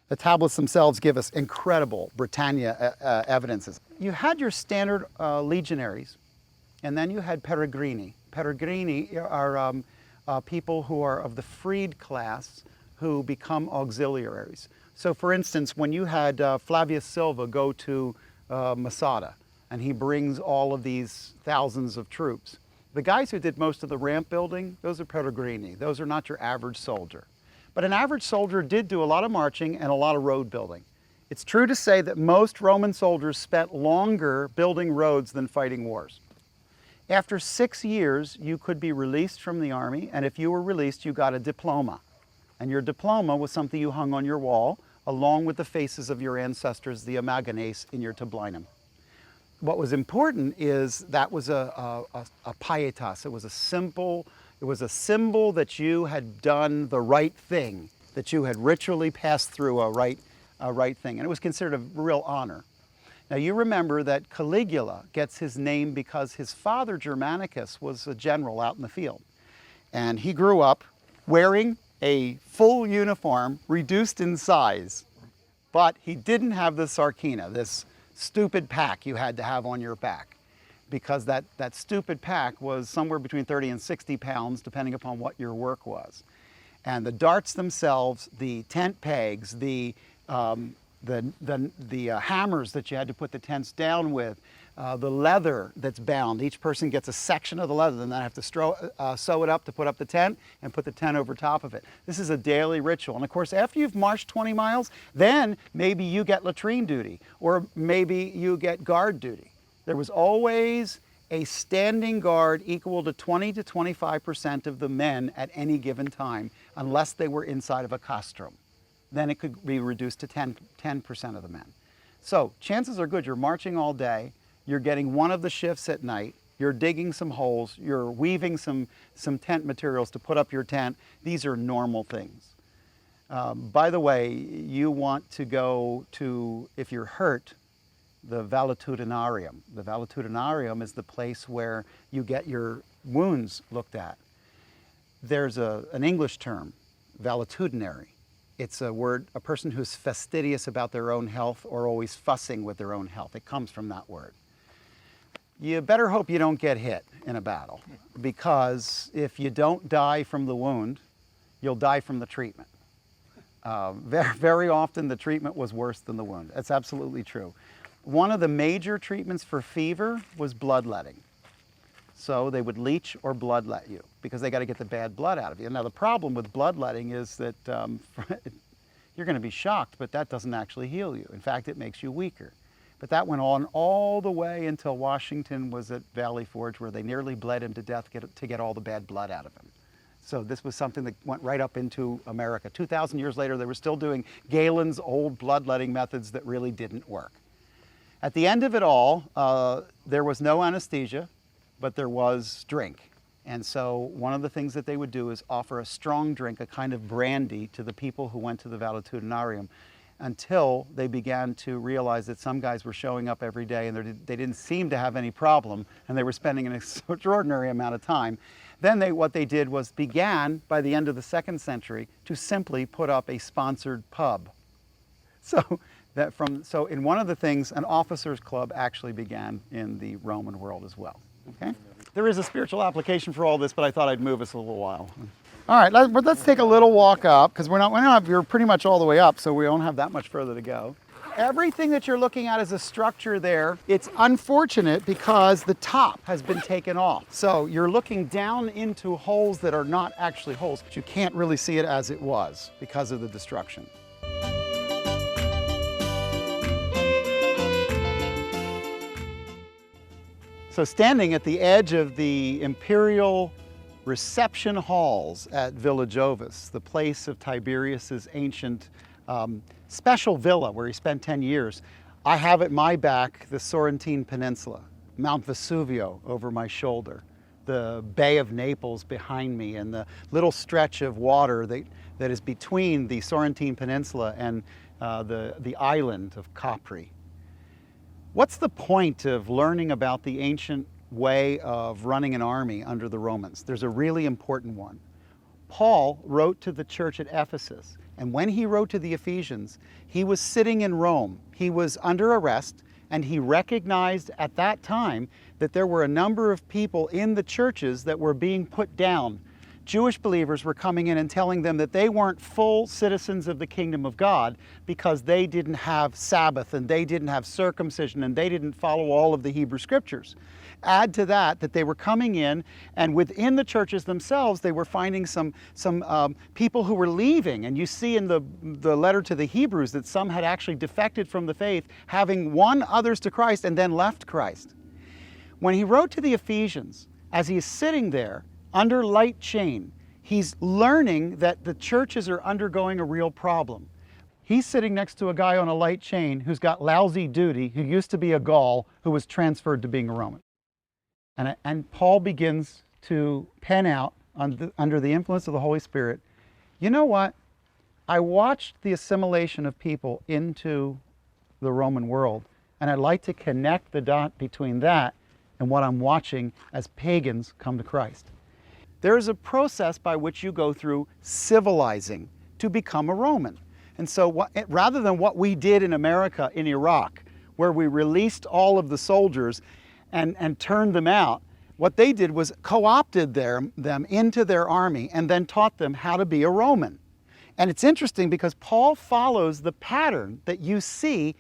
The tablets themselves give us incredible Britannia evidences. You had your standard legionaries, and then you had peregrini. Peregrini are people who are of the freed class who become auxiliaries. So for instance, when you had Flavius Silva go to Masada, and he brings all of these thousands of troops, the guys who did most of the ramp building, those are peregrini. Those are not your average soldier. But an average soldier did do a lot of marching and a lot of road building. It's true to say that most Roman soldiers spent longer building roads than fighting wars. After 6 years, you could be released from the army, and if you were released, you got a diploma. And your diploma was something you hung on your wall, along with the faces of your ancestors, the amaganes, in your tablinum. What was important is that was a pietas. It was a symbol that you had done the right thing, that you had ritually passed through a right thing, and it was considered a real honor. Now you remember that Caligula gets his name because his father Germanicus was a general out in the field, and he grew up wearing a full uniform, reduced in size, but he didn't have the sarcina, this stupid pack you had to have on your back, because that stupid pack was somewhere between 30 and 60 pounds, depending upon what your work was. And the darts themselves, the tent pegs, the hammers that you had to put the tents down with, the leather that's bound. Each person gets a section of the leather, then they have to sew it up to put up the tent and put the tent over top of it. This is a daily ritual. And of course, after you've marched 20 miles, then maybe you get latrine duty, or maybe you get guard duty. There was always a standing guard equal to 20 to 25% of the men at any given time, unless they were inside of a castrum. Then it could be reduced to 10% of the men. So chances are good you're marching all day, you're getting one of the shifts at night, you're digging some holes, you're weaving some tent materials to put up your tent. These are normal things. By the way, you want to go to, if you're hurt, the valetudinarium. The valetudinarium is the place where you get your wounds looked at. There's an English term, valetudinary. It's a word, a person who's fastidious about their own health or always fussing with their own health. It comes from that word. You better hope you don't get hit in a battle, because if you don't die from the wound, you'll die from the treatment. Very often the treatment was worse than the wound. That's absolutely true. One of the major treatments for fever was bloodletting. So they would leech or bloodlet you because they got to get the bad blood out of you. Now the problem with bloodletting is that you're going to be shocked, but that doesn't actually heal you. In fact, it makes you weaker. But that went on all the way until Washington was at Valley Forge, where they nearly bled him to death to get all the bad blood out of him. So this was something that went right up into America. 2,000 years later, they were still doing Galen's old bloodletting methods that really didn't work. At the end of it all, there was no anesthesia, but there was drink. And so one of the things that they would do is offer a strong drink, a kind of brandy, to the people who went to the valetudinarium, until they began to realize that some guys were showing up every day and they didn't seem to have any problem, and they were spending an extraordinary amount of time. Then what they did was began, by the end of the 2nd century, to simply put up a sponsored pub. So in one of the things, an officers' club actually began in the Roman world as well. Okay? There is a spiritual application for all this, but I thought I'd move us a little while. All right, let's take a little walk up, because we're pretty much all the way up, so we don't have that much further to go. Everything that you're looking at is a structure there. It's unfortunate because the top has been taken off. So you're looking down into holes that are not actually holes. But you can't really see it as it was because of the destruction. So standing at the edge of the imperial reception halls at Villa Jovis, the place of Tiberius's ancient special villa where he spent 10 years, I have at my back the Sorrentine Peninsula, Mount Vesuvio over my shoulder, the Bay of Naples behind me, and the little stretch of water that is between the Sorrentine Peninsula and the island of Capri. What's the point of learning about the ancient way of running an army under the Romans? There's a really important one. Paul wrote to the church at Ephesus, and when he wrote to the Ephesians, he was sitting in Rome. He was under arrest, and he recognized at that time that there were a number of people in the churches that were being put down. Jewish believers were coming in and telling them that they weren't full citizens of the kingdom of God because they didn't have Sabbath, and they didn't have circumcision, and they didn't follow all of the Hebrew scriptures. Add to that they were coming in, and within the churches themselves, they were finding some people who were leaving. And you see in the letter to the Hebrews that some had actually defected from the faith, having won others to Christ and then left Christ. When he wrote to the Ephesians, as he is sitting there under light chain, he's learning that the churches are undergoing a real problem. He's sitting next to a guy on a light chain who's got lousy duty, who used to be a Gaul, who was transferred to being a Roman. And Paul begins to pen out, under the influence of the Holy Spirit, you know what? I watched the assimilation of people into the Roman world, and I'd like to connect the dot between that and what I'm watching as pagans come to Christ. There is a process by which you go through civilizing to become a Roman. And so rather than what we did in America in Iraq, where we released all of the soldiers and turned them out, what they did was co-opted them into their army and then taught them how to be a Roman. And it's interesting because Paul follows the pattern that you see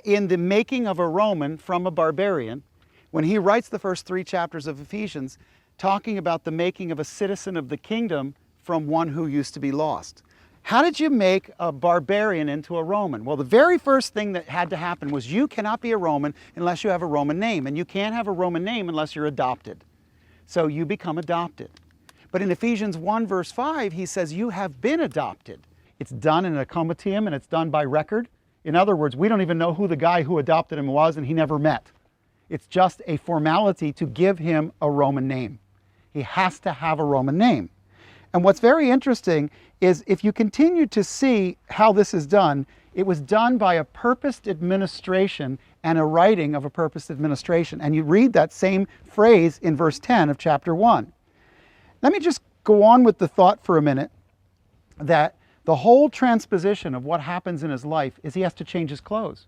in the making of a Roman from a barbarian when he writes the first 3 chapters of Ephesians, talking about the making of a citizen of the kingdom from one who used to be lost. How did you make a barbarian into a Roman? Well, the very first thing that had to happen was you cannot be a Roman unless you have a Roman name, and you can't have a Roman name unless you're adopted. So you become adopted. But in Ephesians 1 verse 5, he says you have been adopted. It's done in a comitium, and it's done by record. In other words, we don't even know who the guy who adopted him was, and he never met. It's just a formality to give him a Roman name. He has to have a Roman name. And what's very interesting is if you continue to see how this is done, it was done by a purposed administration and a writing of a purposed administration. And you read that same phrase in verse 10 of chapter 1. Let me just go on with the thought for a minute that the whole transposition of what happens in his life is he has to change his clothes.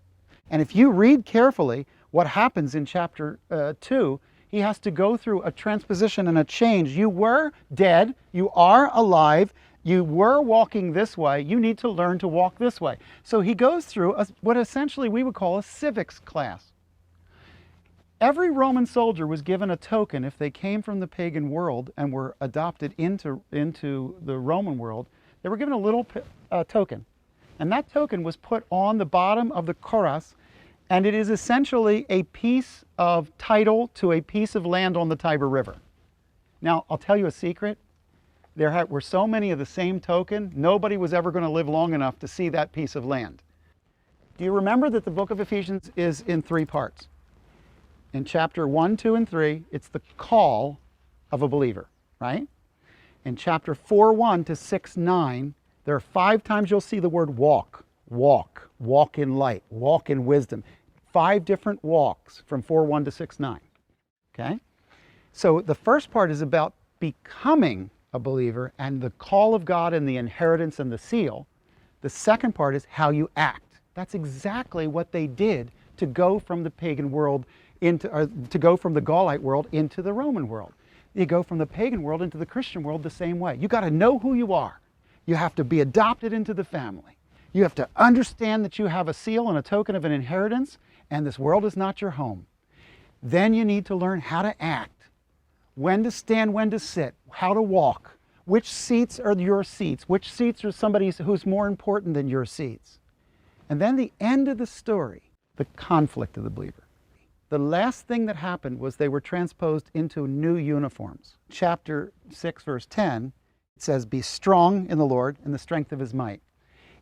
And if you read carefully what happens in chapter 2, he has to go through a transposition and a change. You were dead, you are alive, you were walking this way, you need to learn to walk this way. So he goes through what essentially we would call a civics class. Every Roman soldier was given a token if they came from the pagan world and were adopted into the Roman world. They were given a little token. And that token was put on the bottom of the cuirass, and it is essentially a piece of title to a piece of land on the Tiber River. Now, I'll tell you a secret. There were so many of the same token, nobody was ever going to live long enough to see that piece of land. Do you remember that the book of Ephesians is in 3 parts? In chapter 1, 2, and 3, it's the call of a believer, right? In chapter 4:1 to 6:9, there are 5 times you'll see the word walk, walk, walk in light, walk in wisdom. 5 different walks from 4:1 to 6:9, okay? So the first part is about becoming a believer and the call of God and the inheritance and the seal. The second part is how you act. That's exactly what they did to go from the pagan world to go from the Gaulite world into the Roman world. You go from the pagan world into the Christian world the same way. You got to know who you are. You have to be adopted into the family. You have to understand that you have a seal and a token of an inheritance, and this world is not your home. Then you need to learn how to act, when to stand, when to sit, how to walk, which seats are your seats, which seats are somebody who's more important than your seats. And then the end of the story, the conflict of the believer. The last thing that happened was they were transposed into new uniforms. Chapter 6, verse 10, it says, "Be strong in the Lord and the strength of his might."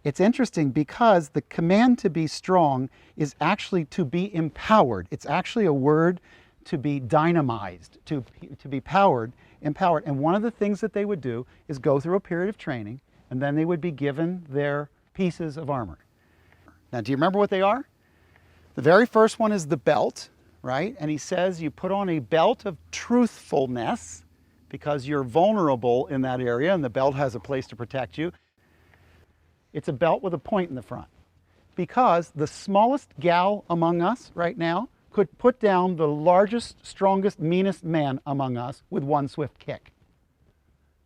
It's interesting because the command to be strong is actually to be empowered. It's actually a word to be dynamized, to be powered, empowered. And one of the things that they would do is go through a period of training, and then they would be given their pieces of armor. Now, do you remember what they are? The very first one is the belt, right? And he says you put on a belt of truthfulness because you're vulnerable in that area, and the belt has a place to protect you. It's a belt with a point in the front because the smallest gal among us right now could put down the largest, strongest, meanest man among us with one swift kick.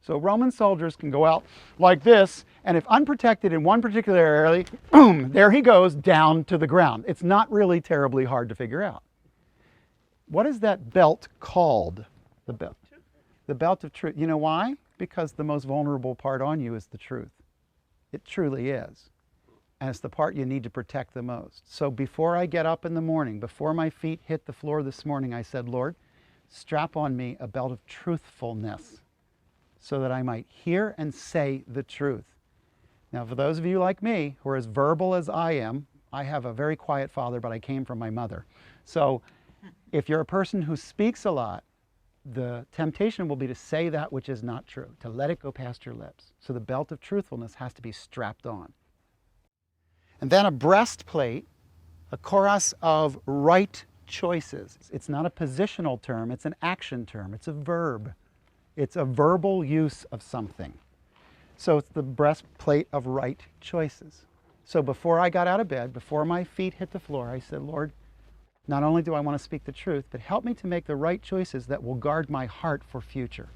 So Roman soldiers can go out like this, and if unprotected in one particular area, boom, there he goes down to the ground. It's not really terribly hard to figure out. What is that belt called? The belt. The belt of truth. You know why? Because the most vulnerable part on you is the truth. It truly is. And it's the part you need to protect the most. So before I get up in the morning, before my feet hit the floor this morning, I said, Lord, strap on me a belt of truthfulness so that I might hear and say the truth. Now, for those of you like me who are as verbal as I am, I have a very quiet father, but I came from my mother. So if you're a person who speaks a lot, the temptation will be to say that which is not true, to let it go past your lips. So the belt of truthfulness has to be strapped on. And then a breastplate, a chorus of right choices. It's not a positional term, it's an action term, it's a verb. It's a verbal use of something. So it's the breastplate of right choices. So before I got out of bed, before my feet hit the floor, I said, Lord, not only do I want to speak the truth, but help me to make the right choices that will guard my heart for future.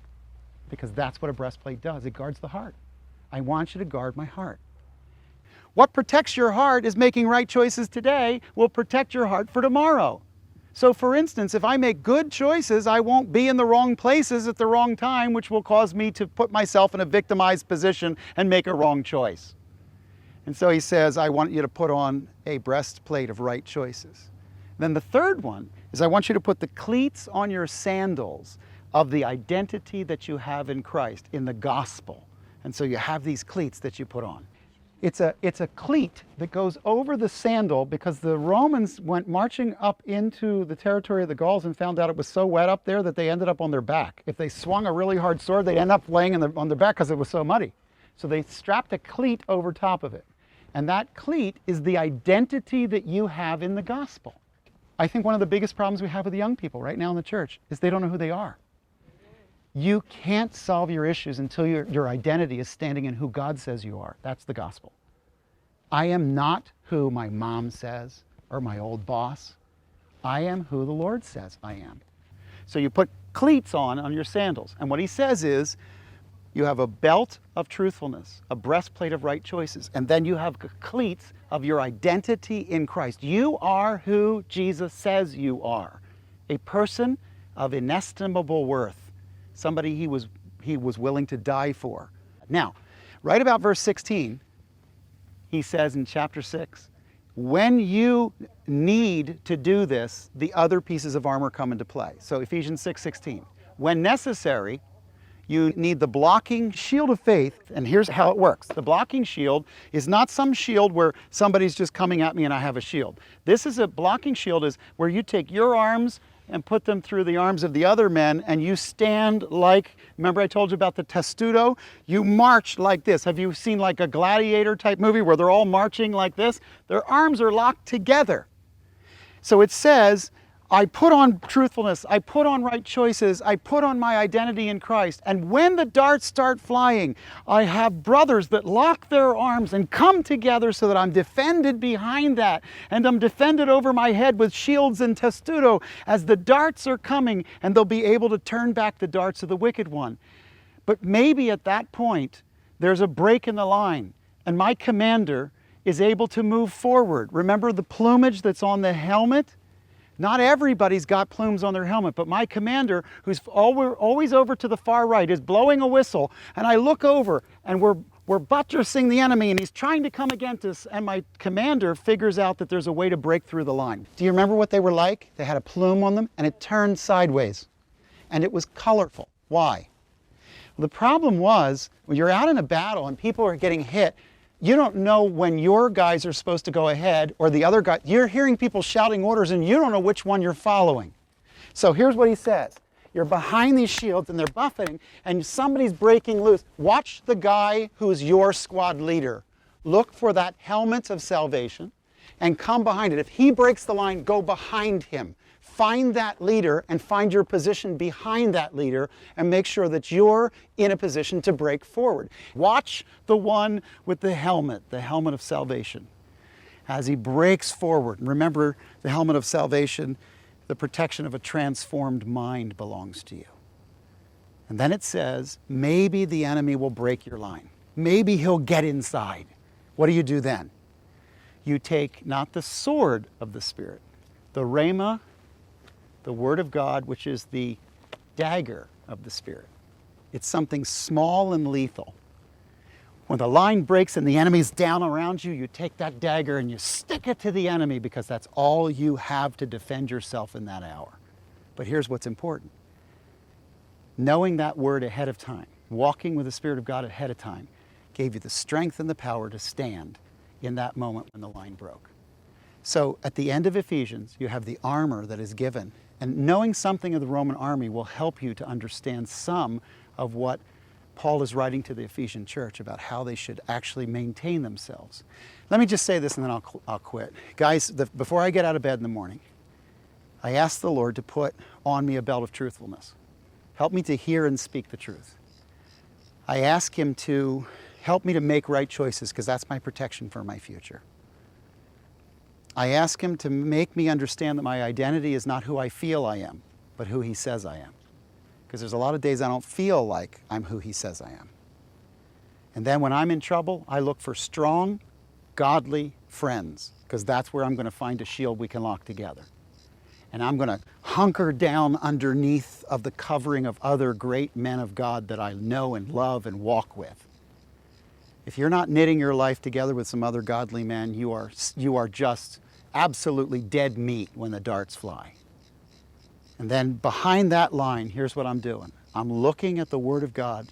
Because that's what a breastplate does. It guards the heart. I want you to guard my heart. What protects your heart is making right choices today will protect your heart for tomorrow. So for instance, if I make good choices, I won't be in the wrong places at the wrong time, which will cause me to put myself in a victimized position and make a wrong choice. And so he says, I want you to put on a breastplate of right choices. Then the third one is I want you to put the cleats on your sandals of the identity that you have in Christ, in the gospel. And so you have these cleats that you put on. It's a cleat that goes over the sandal because the Romans went marching up into the territory of the Gauls and found out it was so wet up there that they ended up on their back. If they swung a really hard sword, they'd end up laying on their back because it was so muddy. So they strapped a cleat over top of it. And that cleat is the identity that you have in the gospel. I think one of the biggest problems we have with the young people right now in the church is they don't know who they are. You can't solve your issues until your identity is standing in who God says you are. That's the gospel. I am not who my mom says or my old boss. I am who the Lord says I am. So you put cleats on your sandals. And what he says is, you have a belt of truthfulness, a breastplate of right choices, and then you have cleats of your identity in Christ. You are who Jesus says you are, a person of inestimable worth, somebody he was willing to die for. Now, right about verse 16, he says in chapter 6, when you need to do this, the other pieces of armor come into play. So Ephesians 6:16, when necessary, You need the blocking shield of faith, and here's how it works. The blocking shield is not some shield where somebody's just coming at me and I have a shield. This is a blocking shield is where you take your arms and put them through the arms of the other men, and you stand like, remember I told you about the testudo? You march like this. Have you seen like a gladiator type movie where they're all marching like this? Their arms are locked together. So it says, I put on truthfulness, I put on right choices, I put on my identity in Christ. And when the darts start flying, I have brothers that lock their arms and come together so that I'm defended behind that. And I'm defended over my head with shields and testudo as the darts are coming, and they'll be able to turn back the darts of the wicked one. But maybe at that point, there's a break in the line, and my commander is able to move forward. Remember the plumage that's on the helmet? Not everybody's got plumes on their helmet, but my commander, who's always over to the far right, is blowing a whistle, and I look over, and we're buttressing the enemy, and he's trying to come against us, and my commander figures out that there's a way to break through the line. Do you remember what they were like? They had a plume on them, and it turned sideways, and it was colorful. Why? Well, the problem was, when you're out in a battle and people are getting hit, you don't know when your guys are supposed to go ahead or the other guy. You're hearing people shouting orders and you don't know which one you're following. So here's what he says. You're behind these shields and they're buffeting and somebody's breaking loose. Watch the guy who's your squad leader. Look for that helmet of salvation and come behind it. If he breaks the line, go behind him. Find that leader and find your position behind that leader and make sure that you're in a position to break forward. Watch the one with the helmet of salvation, as he breaks forward. Remember, the helmet of salvation, the protection of a transformed mind belongs to you. And then it says, maybe the enemy will break your line. Maybe he'll get inside. What do you do then? You take not the sword of the Spirit, the rhema, the Word of God, which is the dagger of the Spirit. It's something small and lethal. When the line breaks and the enemy's down around you, you take that dagger and you stick it to the enemy because that's all you have to defend yourself in that hour. But here's what's important. Knowing that word ahead of time, walking with the Spirit of God ahead of time, gave you the strength and the power to stand in that moment when the line broke. So at the end of Ephesians, you have the armor that is given. And knowing something of the Roman army will help you to understand some of what Paul is writing to the Ephesian church about how they should actually maintain themselves. Let me just say this and then I'll quit. Guys, before I get out of bed in the morning, I ask the Lord to put on me a belt of truthfulness. Help me to hear and speak the truth. I ask Him to help me to make right choices because that's my protection for my future. I ask Him to make me understand that my identity is not who I feel I am, but who He says I am. Because there's a lot of days I don't feel like I'm who He says I am. And then when I'm in trouble, I look for strong, godly friends, because that's where I'm going to find a shield we can lock together. And I'm going to hunker down underneath of the covering of other great men of God that I know and love and walk with. If you're not knitting your life together with some other godly men, you are just absolutely dead meat when the darts fly. And then behind that line, here's what I'm doing. I'm looking at the Word of God,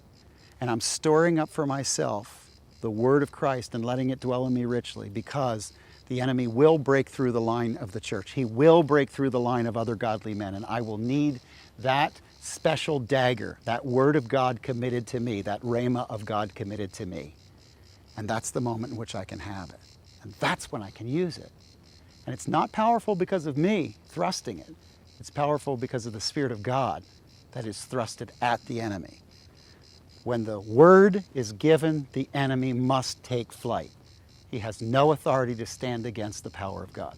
and I'm storing up for myself the Word of Christ and letting it dwell in me richly, because the enemy will break through the line of the church. He will break through the line of other godly men, and I will need that special dagger, that Word of God committed to me, that rhema of God committed to me. And that's the moment in which I can have it. And that's when I can use it. And it's not powerful because of me thrusting it. It's powerful because of the Spirit of God that is thrusted at the enemy. When the word is given, the enemy must take flight. He has no authority to stand against the power of God.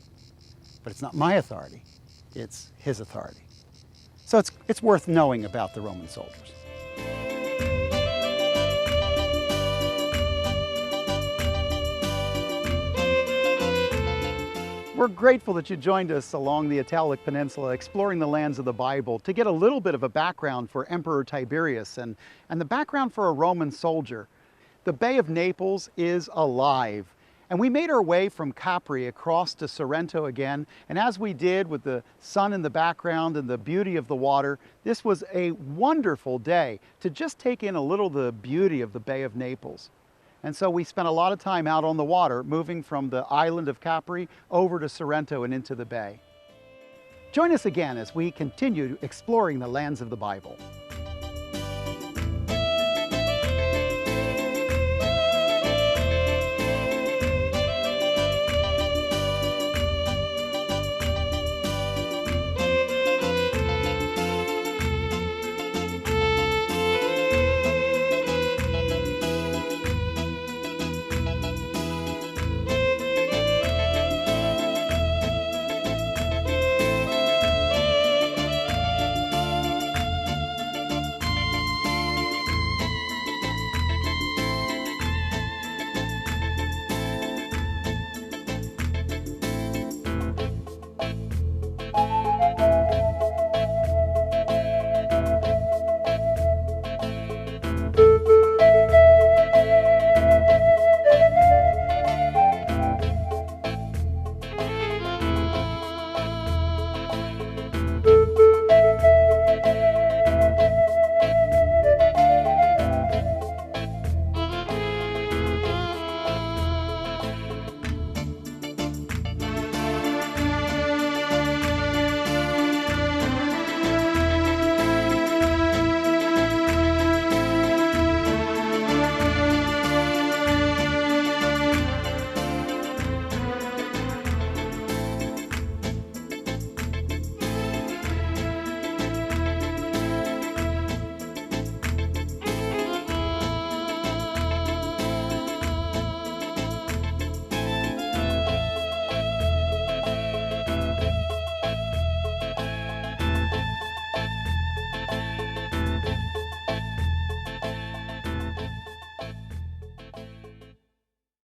But it's not my authority, it's His authority. So it's worth knowing about the Roman soldiers. We're grateful that you joined us along the Italic Peninsula, exploring the lands of the Bible, to get a little bit of a background for Emperor Tiberius and the background for a Roman soldier. The Bay of Naples is alive. And And we made our way from Capri across to Sorrento again, and as we did with the sun in the background and the beauty of the water, this was a wonderful day to just take in a little of the beauty of the Bay of Naples. And so we spent a lot of time out on the water, moving from the island of Capri over to Sorrento and into the bay. Join us again as we continue exploring the lands of the Bible.